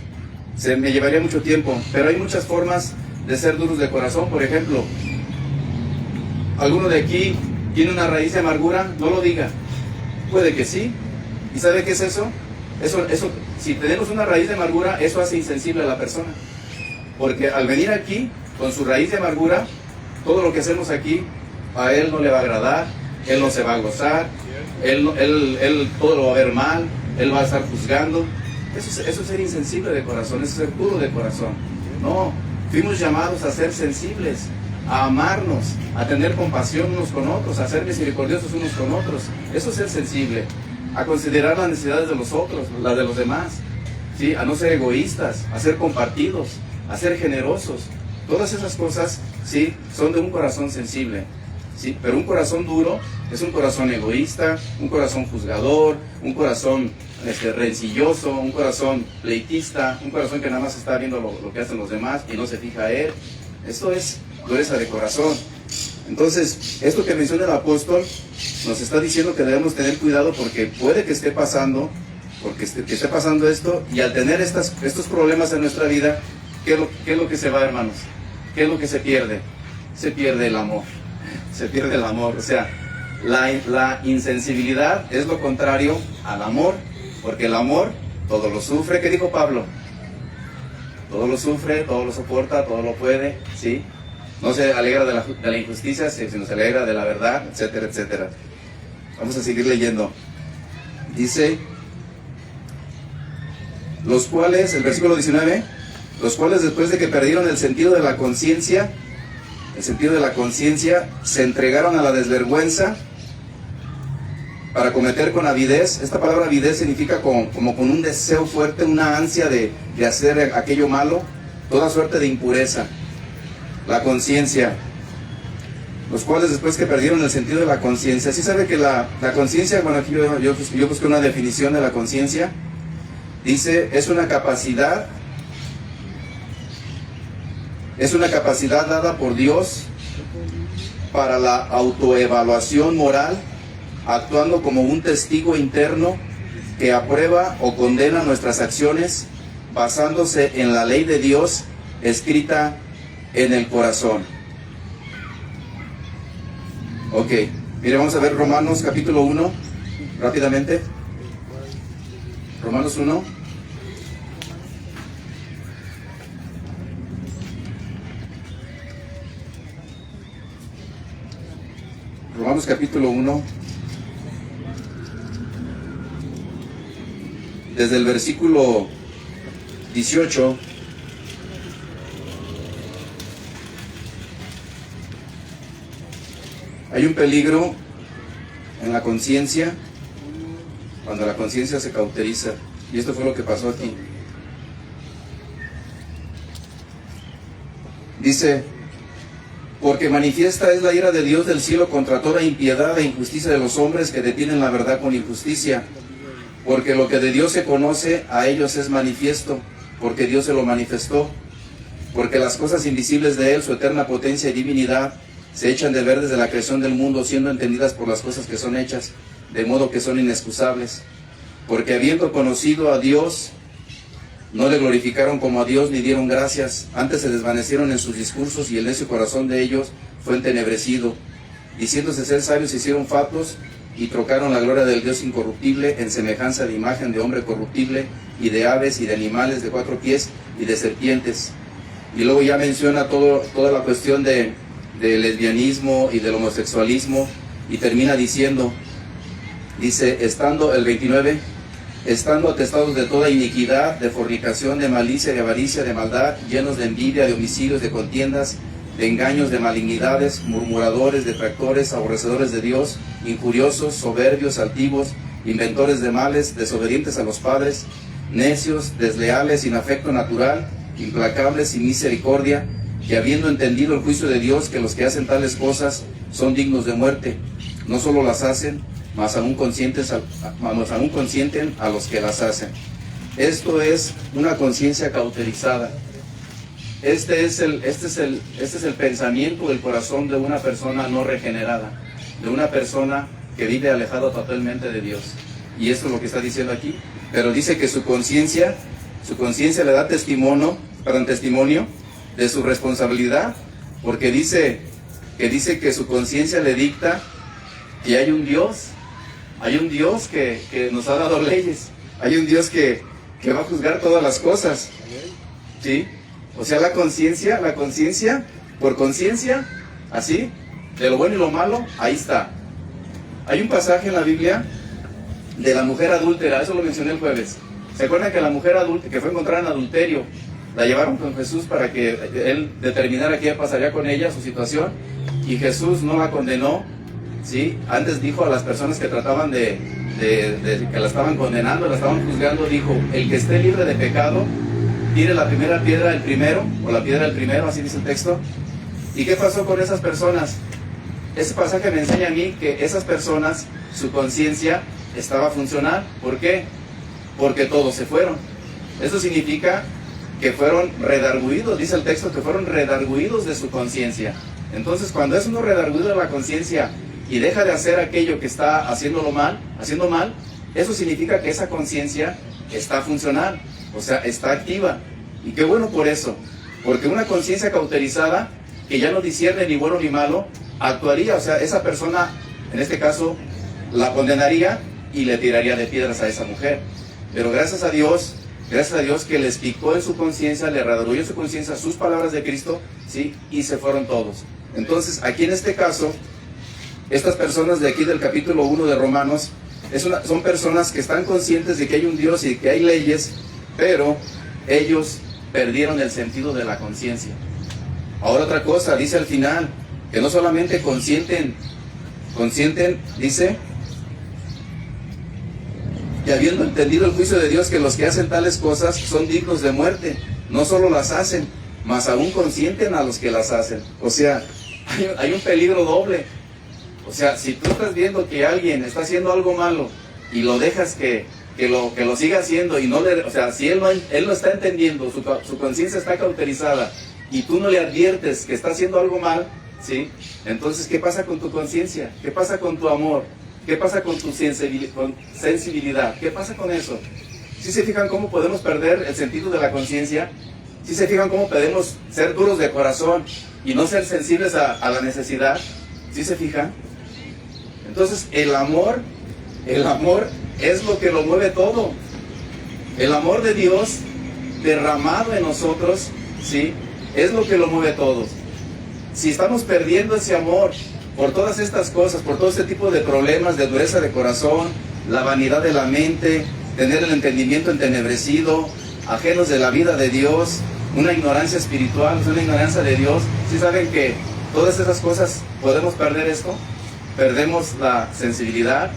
Me llevaría mucho tiempo, pero hay muchas formas de ser duros de corazón. Por ejemplo, ¿alguno de aquí tiene una raíz de amargura? No lo diga. Puede que sí. ¿Y sabe qué es eso? Eso, si tenemos una raíz de amargura, eso hace insensible a la persona. Porque al venir aquí, con su raíz de amargura, todo lo que hacemos aquí, a él no le va a agradar, él no se va a gozar, él todo lo va a ver mal, él va a estar juzgando. Eso es ser insensible de corazón, eso es ser duro de corazón. No, fuimos llamados a ser sensibles, a amarnos, a tener compasión unos con otros, a ser misericordiosos unos con otros. Eso es ser sensible, a considerar las necesidades de los otros, las de los demás, ¿sí? A no ser egoístas, a ser compartidos, a ser generosos. Todas esas cosas, ¿sí?, son de un corazón sensible, ¿sí? Pero un corazón duro es un corazón egoísta, un corazón juzgador, un corazón rencilloso, un corazón pleitista, un corazón que nada más está viendo lo que hacen los demás y no se fija a él. Esto es dureza de corazón. Entonces, esto que menciona el apóstol nos está diciendo que debemos tener cuidado porque puede que esté pasando, que esté pasando esto, y al tener estos problemas en nuestra vida, ¿qué es lo que se va, hermanos? ¿Qué es lo que se pierde? Se pierde el amor. Se pierde el amor. O sea, la insensibilidad es lo contrario al amor, porque el amor todo lo sufre. ¿Qué dijo Pablo? Todo lo sufre, todo lo soporta, todo lo puede, ¿sí? No se alegra de la injusticia, sino se alegra de la verdad, etcétera, etcétera. Vamos a seguir leyendo. Dice, los cuales, el versículo 19, los cuales después de que perdieron el sentido de la conciencia, se entregaron a la desvergüenza para cometer con avidez. Esta palabra avidez significa como con un deseo fuerte, una ansia de hacer aquello malo, toda suerte de impureza. La conciencia, los cuales después que perdieron el sentido de la conciencia. ¿Sí sabe que la conciencia, bueno, aquí yo busqué una definición de la conciencia, dice, es una capacidad Es una capacidad dada por Dios para la autoevaluación moral, actuando como un testigo interno que aprueba o condena nuestras acciones basándose en la ley de Dios escrita en el corazón. Ok, mire, vamos a ver Romanos capítulo 1, rápidamente. Romanos 1. Romanos capítulo 1, desde el versículo 18, hay un peligro en la conciencia cuando la conciencia se cauteriza, y esto fue lo que pasó aquí. Dice: porque manifiesta es la ira de Dios del cielo contra toda impiedad e injusticia de los hombres que detienen la verdad con injusticia. Porque lo que de Dios se conoce, a ellos es manifiesto, porque Dios se lo manifestó. Porque las cosas invisibles de Él, su eterna potencia y divinidad, se echan de ver desde la creación del mundo, siendo entendidas por las cosas que son hechas, de modo que son inexcusables. Porque habiendo conocido a Dios, no le glorificaron como a Dios ni dieron gracias, antes se desvanecieron en sus discursos y el necio corazón de ellos fue entenebrecido. Diciéndose ser sabios, se hicieron fatuos y trocaron la gloria del Dios incorruptible en semejanza de imagen de hombre corruptible y de aves y de animales de 4 pies y de serpientes. Y luego ya menciona toda la cuestión del lesbianismo y del homosexualismo, y termina diciendo, dice, estando el 29, estando atestados de toda iniquidad, de fornicación, de malicia, de avaricia, de maldad, llenos de envidia, de homicidios, de contiendas, de engaños, de malignidades, murmuradores, detractores, aborrecedores de Dios, injuriosos, soberbios, altivos, inventores de males, desobedientes a los padres, necios, desleales, sin afecto natural, implacables, sin misericordia, que habiendo entendido el juicio de Dios, que los que hacen tales cosas son dignos de muerte, no solo las hacen, mas aún consienten a los que las hacen. Esto es una conciencia cauterizada. Este es el pensamiento del corazón de una persona no regenerada, de una persona que vive alejada totalmente de Dios. Y esto es lo que está diciendo aquí. Pero dice que su conciencia le da testimonio de su responsabilidad, porque dice que su conciencia le dicta que hay un Dios que nos ha dado leyes, hay un Dios que va a juzgar todas las cosas, ¿sí? O sea, la conciencia, por conciencia, así, de lo bueno y lo malo, ahí está. Hay un pasaje en la Biblia de la mujer adúltera, eso lo mencioné el jueves. ¿Se acuerdan que la mujer adúltera, que fue encontrada en adulterio, la llevaron con Jesús para que él determinara qué pasaría con ella, su situación? Y Jesús no la condenó, ¿sí? Antes dijo a las personas que trataban que la estaban condenando, la estaban juzgando, dijo, el que esté libre de pecado, tire la primera piedra el primero, o la piedra del primero, así dice el texto. ¿Y qué pasó con esas personas? Ese pasaje me enseña a mí que esas personas, su conciencia estaba funcional. ¿Por qué? Porque todos se fueron. Eso significa que fueron redarguidos, dice el texto, que fueron redarguidos de su conciencia. Entonces, cuando es uno redarguido de la conciencia y deja de hacer aquello que está haciendo mal, eso significa que esa conciencia está funcional, o sea, está activa. Y qué bueno por eso, porque una conciencia cauterizada, que ya no discierne ni bueno ni malo, actuaría, o sea, esa persona, en este caso, la condenaría y le tiraría de piedras a esa mujer. Pero gracias a Dios que les picó en su conciencia, le redarguyó en su conciencia sus palabras de Cristo, ¿sí? Y se fueron todos. Entonces, aquí en este caso, estas personas de aquí del capítulo 1 de Romanos, son personas que están conscientes de que hay un Dios y que hay leyes, pero ellos perdieron el sentido de la conciencia. Ahora otra cosa, dice al final, que no solamente consienten, dice, que habiendo entendido el juicio de Dios, que los que hacen tales cosas son dignos de muerte, no solo las hacen, mas aún consienten a los que las hacen. O sea, hay un peligro doble. O sea, si tú estás viendo que alguien está haciendo algo malo y lo dejas que lo siga haciendo, y no le, o sea, si él no está entendiendo, su conciencia está cauterizada y tú no le adviertes que está haciendo algo mal, ¿sí? Entonces, ¿qué pasa con tu conciencia? ¿Qué pasa con tu amor? ¿Qué pasa con tu sensibilidad? ¿Qué pasa con eso? ¿Sí se fijan cómo podemos perder el sentido de la conciencia? ¿Sí se fijan cómo podemos ser duros de corazón y no ser sensibles a la necesidad? ¿Sí se fijan? Entonces, el amor es lo que lo mueve todo. El amor de Dios derramado en nosotros, ¿sí? Es lo que lo mueve todo. Si estamos perdiendo ese amor por todas estas cosas, por todo este tipo de problemas, de dureza de corazón, la vanidad de la mente, tener el entendimiento entenebrecido, ajenos de la vida de Dios, una ignorancia espiritual, una ignorancia de Dios, ¿sí saben que todas esas cosas podemos perder esto? Perdemos la sensibilidad,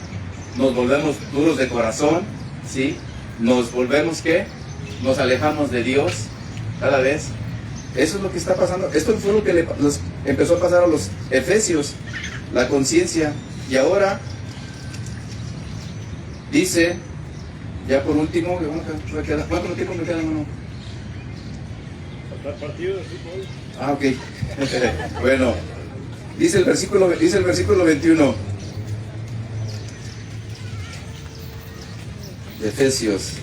nos volvemos duros de corazón, ¿sí? Nos volvemos, ¿qué? Nos alejamos de Dios cada vez. Eso es lo que está pasando. Esto fue lo que empezó a pasar a los efesios, la conciencia. Y ahora dice, ya por último, ¿cuánto tiempo me queda, hermano? Partido de fútbol. Ah, ok. Bueno, dice el versículo 21 de Efesios.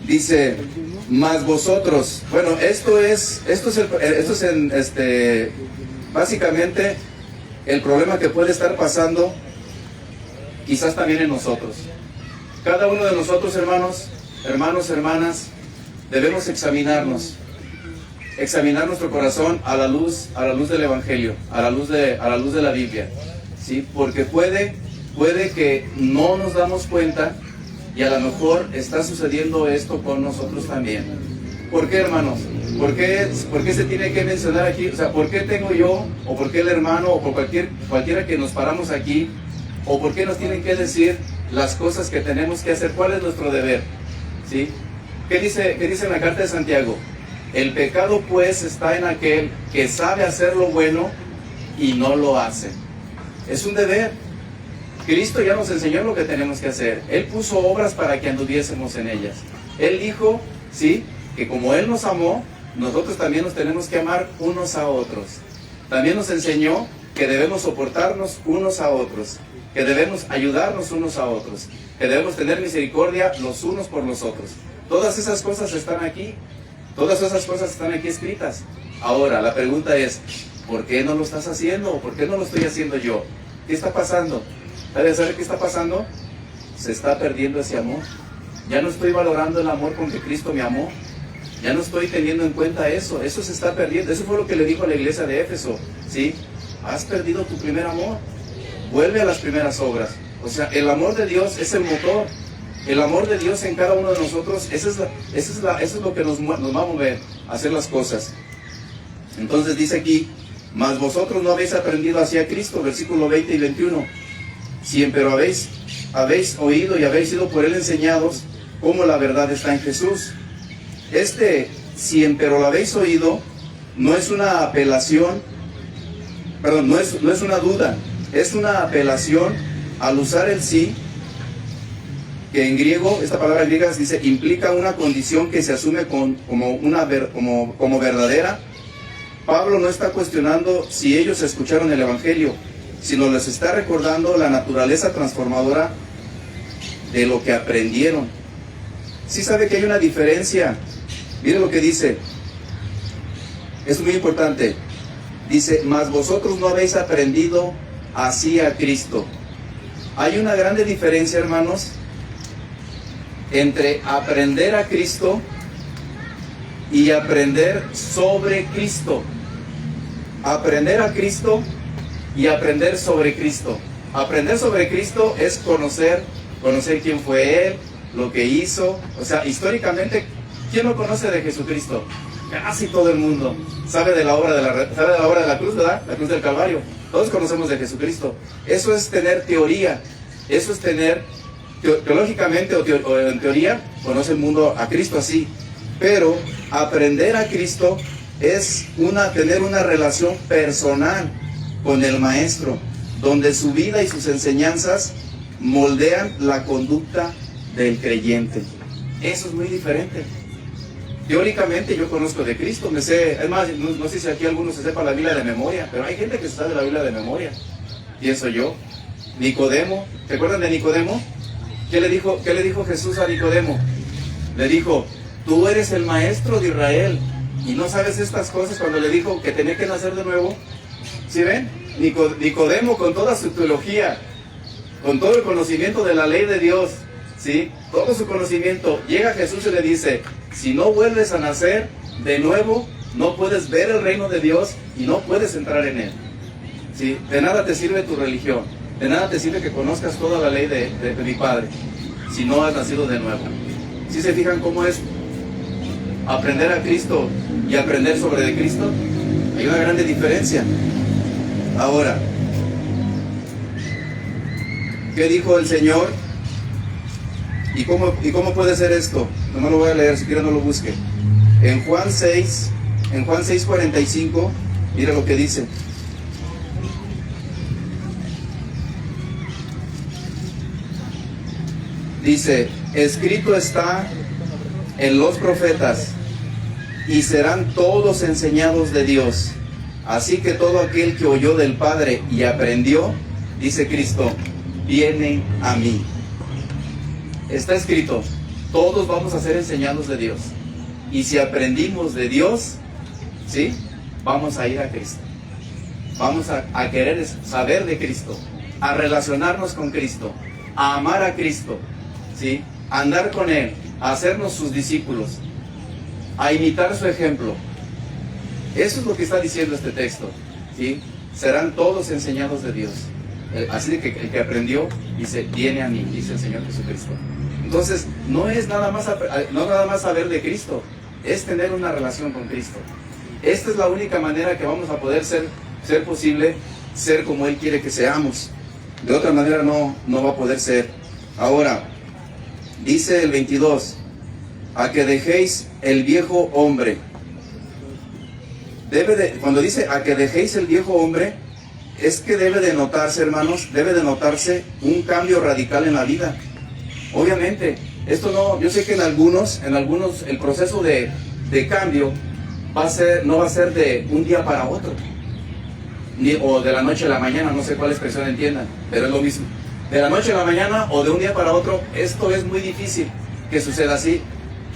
Dice, mas vosotros, bueno, esto es básicamente el problema que puede estar pasando quizás también en nosotros. Cada uno de nosotros, hermanos, hermanas, debemos examinar nuestro corazón a la luz del Evangelio, a la luz de la Biblia, ¿sí? Porque puede que no nos damos cuenta y a lo mejor está sucediendo esto con nosotros también. ¿Por qué, hermanos? ¿Por qué se tiene que mencionar aquí? O sea, ¿por qué tengo yo, o por qué el hermano, o por cualquiera que nos paramos aquí, o por qué nos tienen que decir las cosas que tenemos que hacer? ¿Cuál es nuestro deber? ¿Sí? ¿Qué dice en la carta de Santiago? El pecado pues está en aquel que sabe hacer lo bueno y no lo hace. Es un deber. Cristo ya nos enseñó lo que tenemos que hacer. Él puso obras para que anduviésemos en ellas. Él dijo, ¿sí?, que como Él nos amó, nosotros también nos tenemos que amar unos a otros. También nos enseñó que debemos soportarnos unos a otros, que debemos ayudarnos unos a otros, que debemos tener misericordia los unos por los otros. Todas esas cosas están aquí. Todas esas cosas están aquí escritas. Ahora, la pregunta es, ¿por qué no lo estás haciendo? ¿O por qué no lo estoy haciendo yo? ¿Qué está pasando? ¿Sabe qué está pasando? Se está perdiendo ese amor. Ya no estoy valorando el amor con que Cristo me amó. Ya no estoy teniendo en cuenta eso. Eso se está perdiendo. Eso fue lo que le dijo a la iglesia de Éfeso. ¿Sí? Has perdido tu primer amor. Vuelve a las primeras obras. O sea, el amor de Dios es el motor. El amor de Dios en cada uno de nosotros, eso es lo que nos va a mover a hacer las cosas. Entonces dice aquí, mas vosotros no habéis aprendido hacia Cristo, versículo 20 y 21. Si empero habéis oído y habéis sido por Él enseñados, cómo la verdad está en Jesús. Si empero lo habéis oído, no es una apelación, perdón, no es una duda, es una apelación al usar el sí, que en griego, esta palabra griega dice, implica una condición que se asume como verdadera. Pablo no está cuestionando si ellos escucharon el Evangelio, sino les está recordando la naturaleza transformadora de lo que aprendieron. Sí sabe que hay una diferencia. Mire lo que dice. Es muy importante. Dice, mas vosotros no habéis aprendido así a Cristo. Hay una grande diferencia, hermanos, entre aprender a Cristo y aprender sobre Cristo. Aprender a Cristo y aprender sobre Cristo. Aprender sobre Cristo es conocer quién fue Él, lo que hizo. O sea, históricamente, ¿quién no conoce de Jesucristo? Casi todo el mundo sabe de la obra de la cruz, ¿verdad? La cruz del Calvario. Todos conocemos de Jesucristo. Eso es tener teoría. Eso es tener, teológicamente o en teoría, conoce el mundo a Cristo así. Pero aprender a Cristo es tener una relación personal con el Maestro, donde su vida y sus enseñanzas moldean la conducta del creyente. Eso es muy diferente. Teóricamente yo conozco de Cristo, me sé, es más, no sé si aquí algunos se sepa la Biblia de memoria, pero hay gente que se sabe la Biblia de memoria, pienso yo. Nicodemo, ¿se acuerdan de Nicodemo? ¿Qué le dijo Jesús a Nicodemo? Le dijo, tú eres el maestro de Israel y no sabes estas cosas, cuando le dijo que tenía que nacer de nuevo. ¿Sí ven? Nicodemo, con toda su teología, con todo el conocimiento de la ley de Dios, ¿sí? Todo su conocimiento, llega Jesús y le dice, si no vuelves a nacer de nuevo, no puedes ver el reino de Dios y no puedes entrar en él, ¿sí? De nada te sirve tu religión, de nada te sirve que conozcas toda la ley de mi Padre, si no has nacido de nuevo. ¿Sí se fijan cómo es aprender a Cristo y aprender sobre de Cristo? Hay una grande diferencia. Ahora, ¿qué dijo el Señor? ¿Y cómo puede ser esto? No lo voy a leer, si quieren no lo busque. En Juan 6:45, mira lo que dice. Dice, escrito está en los profetas, y serán todos enseñados de Dios. Así que todo aquel que oyó del Padre y aprendió, dice Cristo, viene a mí. Está escrito, todos vamos a ser enseñados de Dios. Y si aprendimos de Dios, ¿sí? Vamos a ir a Cristo. Vamos a querer saber de Cristo, a relacionarnos con Cristo, a amar a Cristo, ¿sí? A andar con Él, a hacernos sus discípulos, a imitar su ejemplo. Eso es lo que está diciendo este texto, ¿sí? Serán todos enseñados de Dios. Así de que el que aprendió, dice, viene a mí, dice el Señor Jesucristo. Entonces, no es nada más saber de Cristo, es tener una relación con Cristo. Esta es la única manera que vamos a poder ser posible, ser como Él quiere que seamos. De otra manera no va a poder ser. Ahora, dice el 22, a que dejéis el viejo hombre. Cuando dice a que dejéis el viejo hombre, es que debe de notarse, hermanos, debe de notarse un cambio radical en la vida. Obviamente, yo sé que en algunos el proceso de cambio no va a ser de un día para otro, o de la noche a la mañana, no sé cuál expresión entiendan, pero es lo mismo. De la noche a la mañana o de un día para otro, esto es muy difícil que suceda así.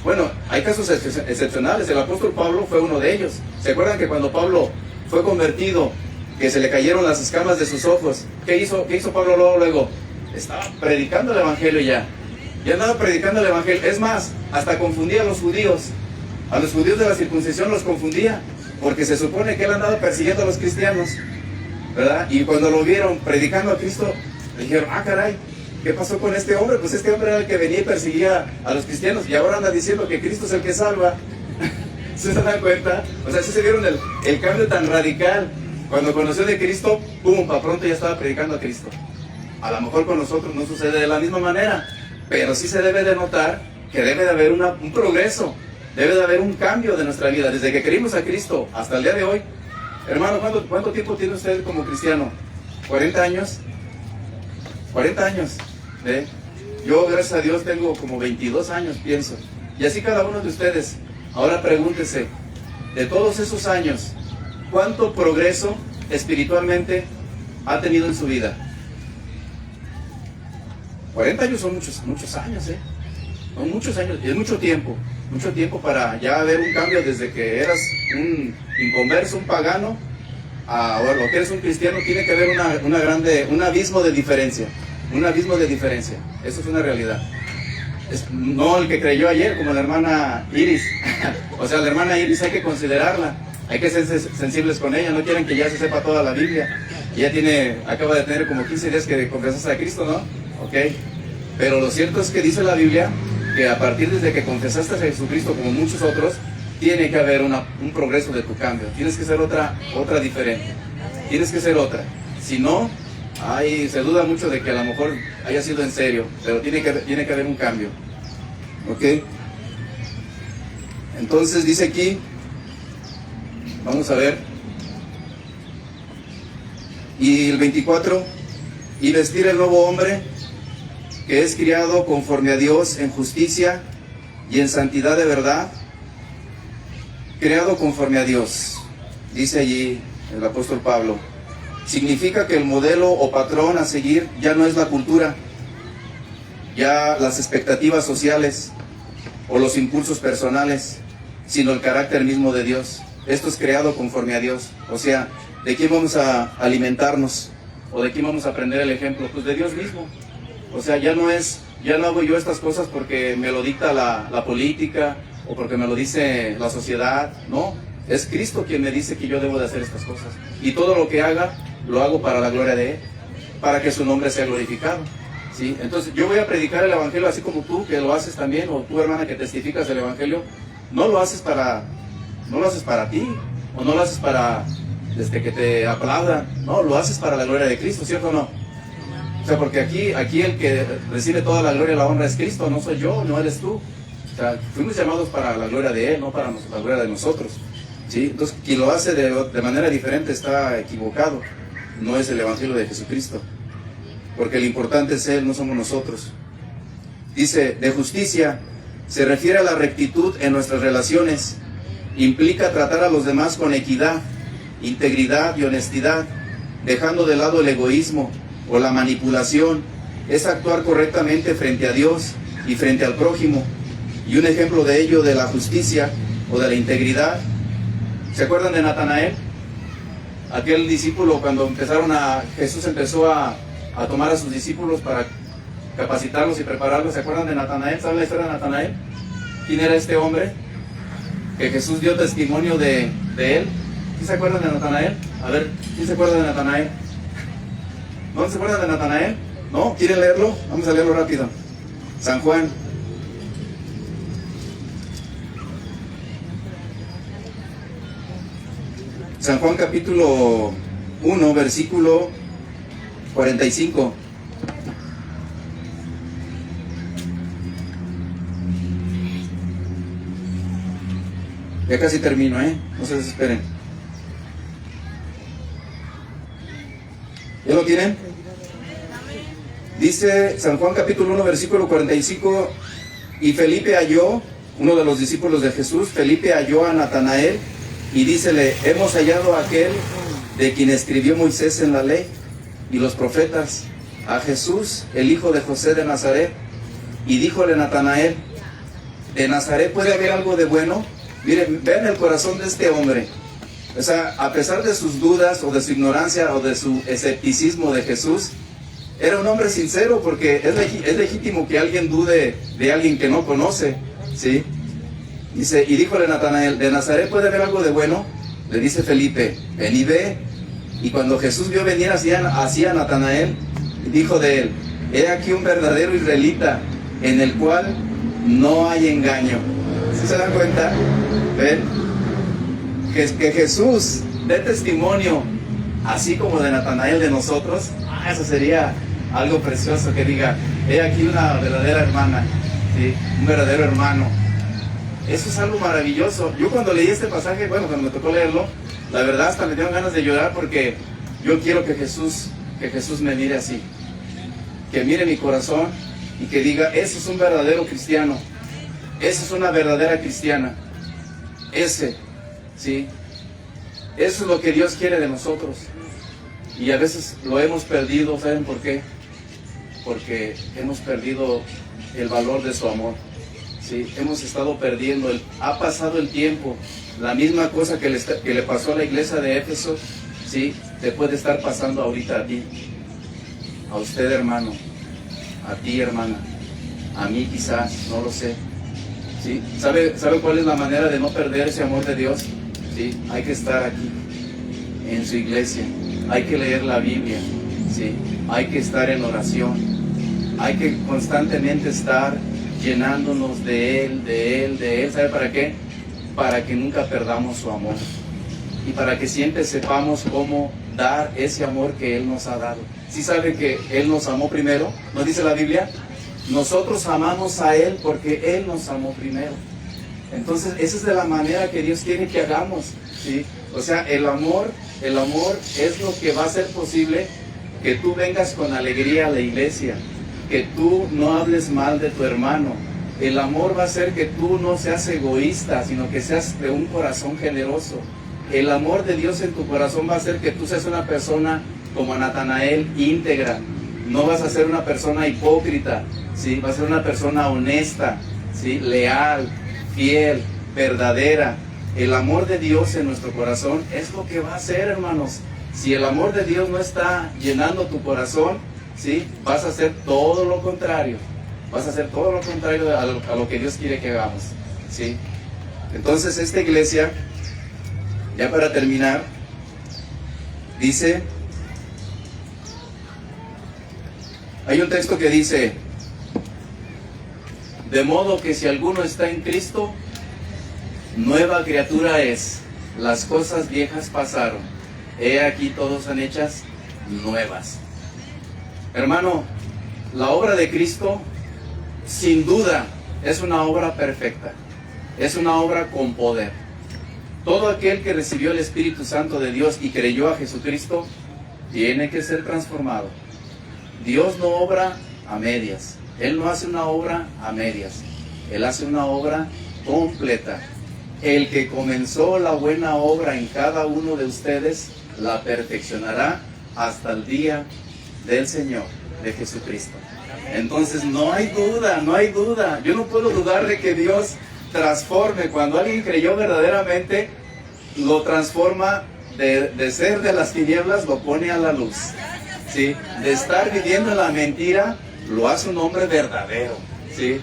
Bueno, hay casos excepcionales, el apóstol Pablo fue uno de ellos. ¿Se acuerdan que cuando Pablo fue convertido, que se le cayeron las escamas de sus ojos? ¿Qué hizo Pablo luego? Estaba predicando el evangelio ya andaba predicando el evangelio. Es más, hasta confundía a los judíos de la circuncisión los confundía, porque se supone que él andaba persiguiendo a los cristianos, ¿verdad? Y cuando lo vieron predicando a Cristo, le dijeron, caray, ¿qué pasó con este hombre? Pues este hombre era el que venía y perseguía a los cristianos, y ahora anda diciendo que Cristo es el que salva. ¿Se dan cuenta? O sea, sí se vieron el cambio tan radical. Cuando conoció de Cristo, ¡pum!, para pronto ya estaba predicando a Cristo. A lo mejor con nosotros no sucede de la misma manera, pero sí se debe de notar que debe de haber un progreso, debe de haber un cambio de nuestra vida, desde que creímos a Cristo hasta el día de hoy. Hermano, ¿cuánto tiempo tiene usted como cristiano? ¿40 años? 40 años, ¿eh? Yo, gracias a Dios, tengo como 22 años, pienso. Y así cada uno de ustedes. Ahora pregúntese, de todos esos años, ¿cuánto progreso espiritualmente ha tenido en su vida? 40 años son muchos años, ¿eh? Son muchos años, y es mucho tiempo para ya ver un cambio desde que eras un inconverso, un pagano, a ahora lo que eres un cristiano. Tiene que haber un abismo de diferencia, eso es una realidad. No el que creyó ayer, como la hermana Iris. O sea, la hermana Iris hay que considerarla, hay que ser sensibles con ella. No quieren que ya se sepa toda la Biblia. Ella acaba de tener como 15 días que confesaste a Cristo, ¿no? Ok, pero lo cierto es que dice la Biblia que a partir desde que confesaste a Jesucristo, como muchos otros, tiene que haber un progreso de tu cambio. Tienes que ser otra diferente. Tienes que ser otra. Si no, se duda mucho de que a lo mejor haya sido en serio, pero tiene que haber un cambio. ¿Ok? Entonces dice aquí, vamos a ver, y el 24, y vestir el nuevo hombre, que es criado conforme a Dios en justicia y en santidad de verdad. creado conforme a Dios, dice allí el apóstol Pablo, significa que el modelo o patrón a seguir ya no es la cultura, ya las expectativas sociales o los impulsos personales, sino el carácter mismo de Dios. Esto es creado conforme a Dios. O sea, ¿de quién vamos a alimentarnos? ¿O de quién vamos a aprender el ejemplo? Pues de Dios mismo. O sea, ya no hago yo estas cosas porque me lo dicta la política o porque me lo dice la sociedad. No, es Cristo quien me dice que yo debo de hacer estas cosas. Y todo lo que haga, lo hago para la gloria de Él, para que su nombre sea glorificado. ¿Sí? Entonces yo voy a predicar el Evangelio así como tú, que lo haces también, o tú, hermana, que testificas el Evangelio. No lo haces para ti, o no lo haces para que te aplaudan. No, lo haces para la gloria de Cristo, ¿cierto o no? O sea, porque aquí el que recibe toda la gloria y la honra es Cristo, no soy yo, no eres tú. O sea, fuimos llamados para la gloria de Él, no para la gloria de nosotros. ¿Sí? Entonces, quien lo hace de manera diferente está equivocado. No es el Evangelio de Jesucristo. Porque el importante es Él, no somos nosotros. Dice, de justicia, se refiere a la rectitud en nuestras relaciones. Implica tratar a los demás con equidad, integridad y honestidad, dejando de lado el egoísmo o la manipulación. Es actuar correctamente frente a Dios y frente al prójimo. Y un ejemplo de ello, de la justicia o de la integridad. ¿Se acuerdan de Natanael? Aquel discípulo, cuando Jesús empezó a tomar a sus discípulos para capacitarlos y prepararlos. ¿Se acuerdan de Natanael? ¿Saben la historia de Natanael? ¿Quién era este hombre? Que Jesús dio testimonio de él. ¿Sí se acuerdan de Natanael? A ver, ¿quién se acuerda de Natanael? ¿No se acuerdan de Natanael? ¿No? ¿Quieren leerlo? Vamos a leerlo rápido. San Juan. San Juan capítulo 1, versículo 45. Ya casi termino, no se desesperen. ¿Ya lo tienen? Dice San Juan capítulo 1, versículo 45, y Felipe halló, uno de los discípulos de Jesús, Felipe halló a Natanael y dícele, hemos hallado a aquel de quien escribió Moisés en la ley y los profetas, a Jesús, el hijo de José de Nazaret. Y díjole Natanael, ¿de Nazaret puede haber algo de bueno? Miren, vean el corazón de este hombre. O sea, a pesar de sus dudas o de su ignorancia o de su escepticismo de Jesús, era un hombre sincero, porque es legítimo que alguien dude de alguien que no conoce, ¿sí? Dice, y díjole Natanael, ¿de Nazaret puede haber algo de bueno? Le dice Felipe, ven y ve. Y cuando Jesús vio venir hacia Natanael, dijo de él, he aquí un verdadero israelita, en el cual no hay engaño. ¿Sí se dan cuenta? ¿Ven? Que Jesús dé testimonio, así como de Natanael de nosotros. Eso sería algo precioso, que diga, he aquí una verdadera hermana, ¿sí? Un verdadero hermano. Eso es algo maravilloso. Yo cuando leí este pasaje, cuando me tocó leerlo, la verdad hasta me dieron ganas de llorar, porque yo quiero que Jesús me mire así, que mire mi corazón y que diga, ese es un verdadero cristiano, esa es una verdadera cristiana, ¿sí? Eso es lo que Dios quiere de nosotros. Y a veces lo hemos perdido. ¿Saben por qué? Porque hemos perdido el valor de su amor, ¿sí? Hemos estado perdiendo, ha pasado el tiempo. La misma cosa que le pasó a la iglesia de Éfeso, ¿sí? Te puede estar pasando ahorita a ti, a usted, hermano, a ti, hermana, a mí quizás, no lo sé, ¿sí? ¿Sabe cuál es la manera de no perder ese amor de Dios? ¿Sí? Hay que estar aquí, en su iglesia, hay que leer la Biblia, ¿sí? Hay que estar en oración, hay que constantemente estar llenándonos de Él. ¿Sabe para qué? Para que nunca perdamos su amor y para que siempre sepamos cómo dar ese amor que Él nos ha dado. ¿Sí sabe que Él nos amó primero? ¿No dice la Biblia? Nosotros amamos a Él porque Él nos amó primero. Entonces, esa es de la manera que Dios quiere que hagamos, ¿sí? O sea, el amor es lo que va a hacer posible que tú vengas con alegría a la iglesia, que tú no hables mal de tu hermano, El amor va a hacer que tú no seas egoísta, sino que seas de un corazón generoso. El amor de Dios en tu corazón va a hacer que tú seas una persona como Natanael, íntegra. No vas a ser una persona hipócrita, ¿sí? Vas a ser una persona honesta, ¿sí? Leal, fiel, verdadera. El amor de Dios en nuestro corazón es lo que va a hacer, hermanos. Si el amor de Dios no está llenando tu corazón, ¿sí? Vas a hacer todo lo contrario. Vas a hacer todo lo contrario a lo que Dios quiere que hagamos, ¿sí? Entonces esta iglesia, ya para terminar, dice, hay un texto que dice, de modo que si alguno está en Cristo, nueva criatura es, las cosas viejas pasaron, he aquí todas son hechas nuevas. Hermano, la obra de Cristo, sin duda, es una obra perfecta, es una obra con poder. Todo aquel que recibió el Espíritu Santo de Dios y creyó a Jesucristo, tiene que ser transformado. Dios no obra a medias, Él no hace una obra a medias, Él hace una obra completa. El que comenzó la buena obra en cada uno de ustedes, la perfeccionará hasta el día del Señor, de Jesucristo. Entonces no hay duda, no hay duda. Yo no puedo dudar de que Dios transforme. Cuando alguien creyó verdaderamente, lo transforma de ser de las tinieblas, lo pone a la luz, ¿sí? De estar viviendo en la mentira, lo hace un hombre verdadero, ¿sí?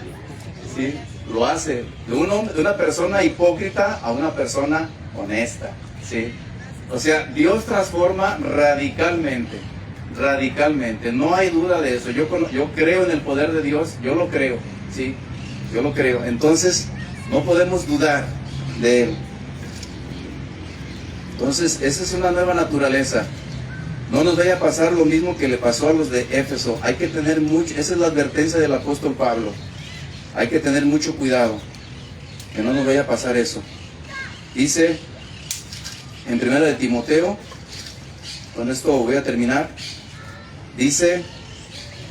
¿Sí? Lo hace de una persona hipócrita a una persona honesta, ¿sí? O sea, Dios transforma radicalmente. Radicalmente, no hay duda de eso. Yo creo en el poder de Dios, yo lo creo, ¿sí? Yo lo creo. Entonces, no podemos dudar de Él. Entonces, esa es una nueva naturaleza. No nos vaya a pasar lo mismo que le pasó a los de Éfeso. Hay que tener mucho, esa es la advertencia del apóstol Pablo. Hay que tener mucho cuidado, que no nos vaya a pasar eso. Dice en 1 de Timoteo, con esto voy a terminar. Dice,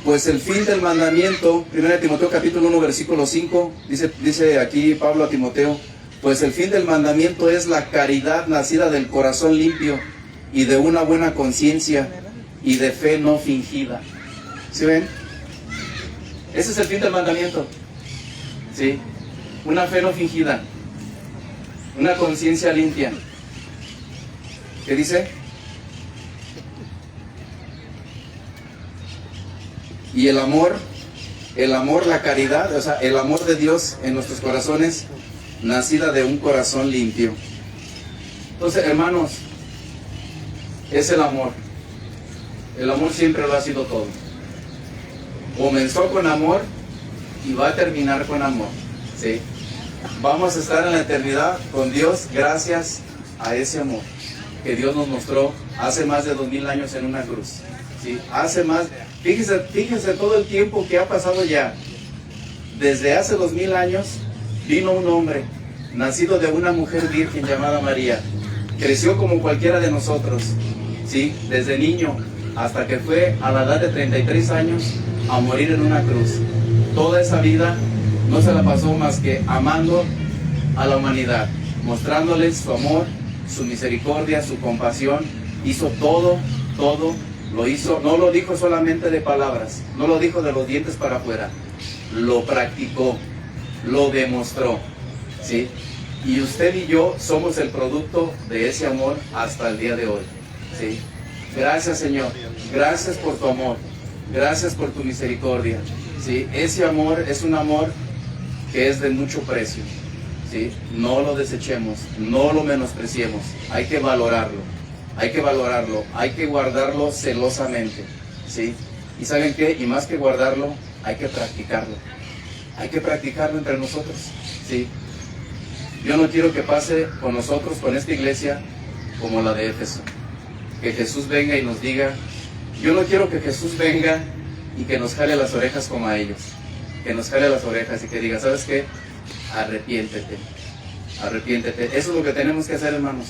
pues el fin del mandamiento, 1 Timoteo capítulo 1 versículo 5, dice aquí Pablo a Timoteo, pues el fin del mandamiento es la caridad nacida del corazón limpio y de una buena conciencia y de fe no fingida. ¿Sí ven? Ese es el fin del mandamiento. ¿Sí? Una fe no fingida, una conciencia limpia. ¿Qué dice? Y el amor, la caridad, o sea, el amor de Dios en nuestros corazones, nacida de un corazón limpio. Entonces, hermanos, es el amor. El amor siempre lo ha sido todo. Comenzó con amor y va a terminar con amor, ¿sí? Vamos a estar en la eternidad con Dios gracias a ese amor que Dios nos mostró hace más de 2000 años en una cruz, ¿sí? Hace más... Fíjense todo el tiempo que ha pasado ya. Desde hace 2000 años vino un hombre, nacido de una mujer virgen llamada María. Creció como cualquiera de nosotros, ¿sí? Desde niño hasta que fue a la edad de 33 años a morir en una cruz. Toda esa vida no se la pasó más que amando a la humanidad, mostrándoles su amor, su misericordia, su compasión. Hizo todo lo hizo, no lo dijo solamente de palabras, no lo dijo de los dientes para afuera, lo practicó, lo demostró, ¿sí? Y usted y yo somos el producto de ese amor hasta el día de hoy, ¿sí? Gracias, Señor, gracias por tu amor, gracias por tu misericordia, ¿sí? Ese amor es un amor que es de mucho precio, ¿sí? No lo desechemos, no lo menospreciemos, hay que valorarlo. Hay que valorarlo, hay que guardarlo celosamente, ¿sí? ¿Y saben qué? Y más que guardarlo, hay que practicarlo. Hay que practicarlo entre nosotros, ¿sí? Yo no quiero que pase con nosotros, con esta iglesia, como la de Éfeso. Que Jesús venga y nos diga, yo no quiero que Jesús venga y que nos jale las orejas como a ellos. Que nos jale las orejas y que diga, ¿sabes qué? Arrepiéntete, arrepiéntete. Eso es lo que tenemos que hacer, hermanos,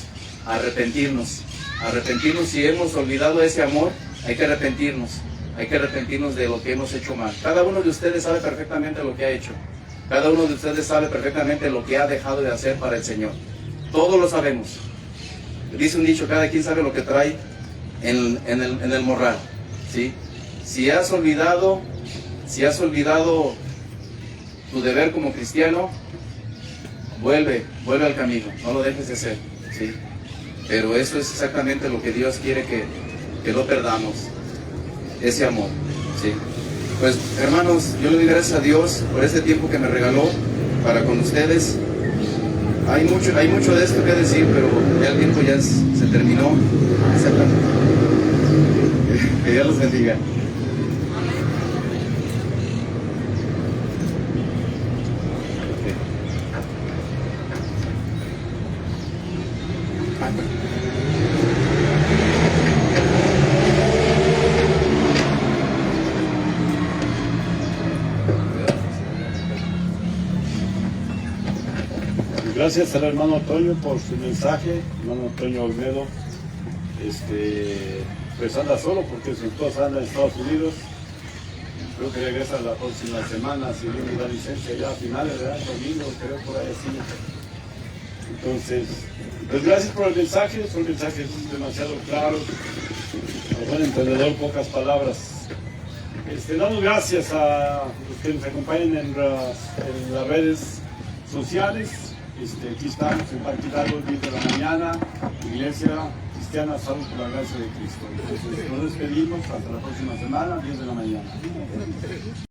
arrepentirnos. Arrepentirnos. Si hemos olvidado ese amor, hay que arrepentirnos de lo que hemos hecho mal. Cada uno de ustedes sabe perfectamente lo que ha hecho, Cada uno de ustedes sabe perfectamente lo que ha dejado de hacer para el Señor. Todos lo sabemos. Dice un dicho, cada quien sabe lo que trae en el morral, ¿sí? Si has olvidado tu deber como cristiano, vuelve al camino, no lo dejes de hacer, ¿sí? Pero eso es exactamente lo que Dios quiere que no perdamos, ese amor, ¿sí? Pues hermanos, yo le doy gracias a Dios por este tiempo que me regaló para con ustedes. Hay mucho de esto que decir, pero ya el tiempo ya se terminó. Que Dios los bendiga. Gracias al hermano Toño por su mensaje, hermano Toño Olmedo. Pues anda solo porque su esposa anda en Estados Unidos. Creo que regresa la próxima semana, si Dios nos da licencia ya a finales, ¿verdad? Domingo, creo por ahí así. Entonces, pues gracias por el mensaje, son mensajes demasiado claros. Al buen entendedor, pocas palabras. Damos gracias a los que nos acompañan en las redes sociales. Aquí estamos en Parque Hidalgo, 10 de la mañana, Iglesia Cristiana Salud por la Gracia de Cristo. Entonces, nos despedimos hasta la próxima semana, 10 de la mañana.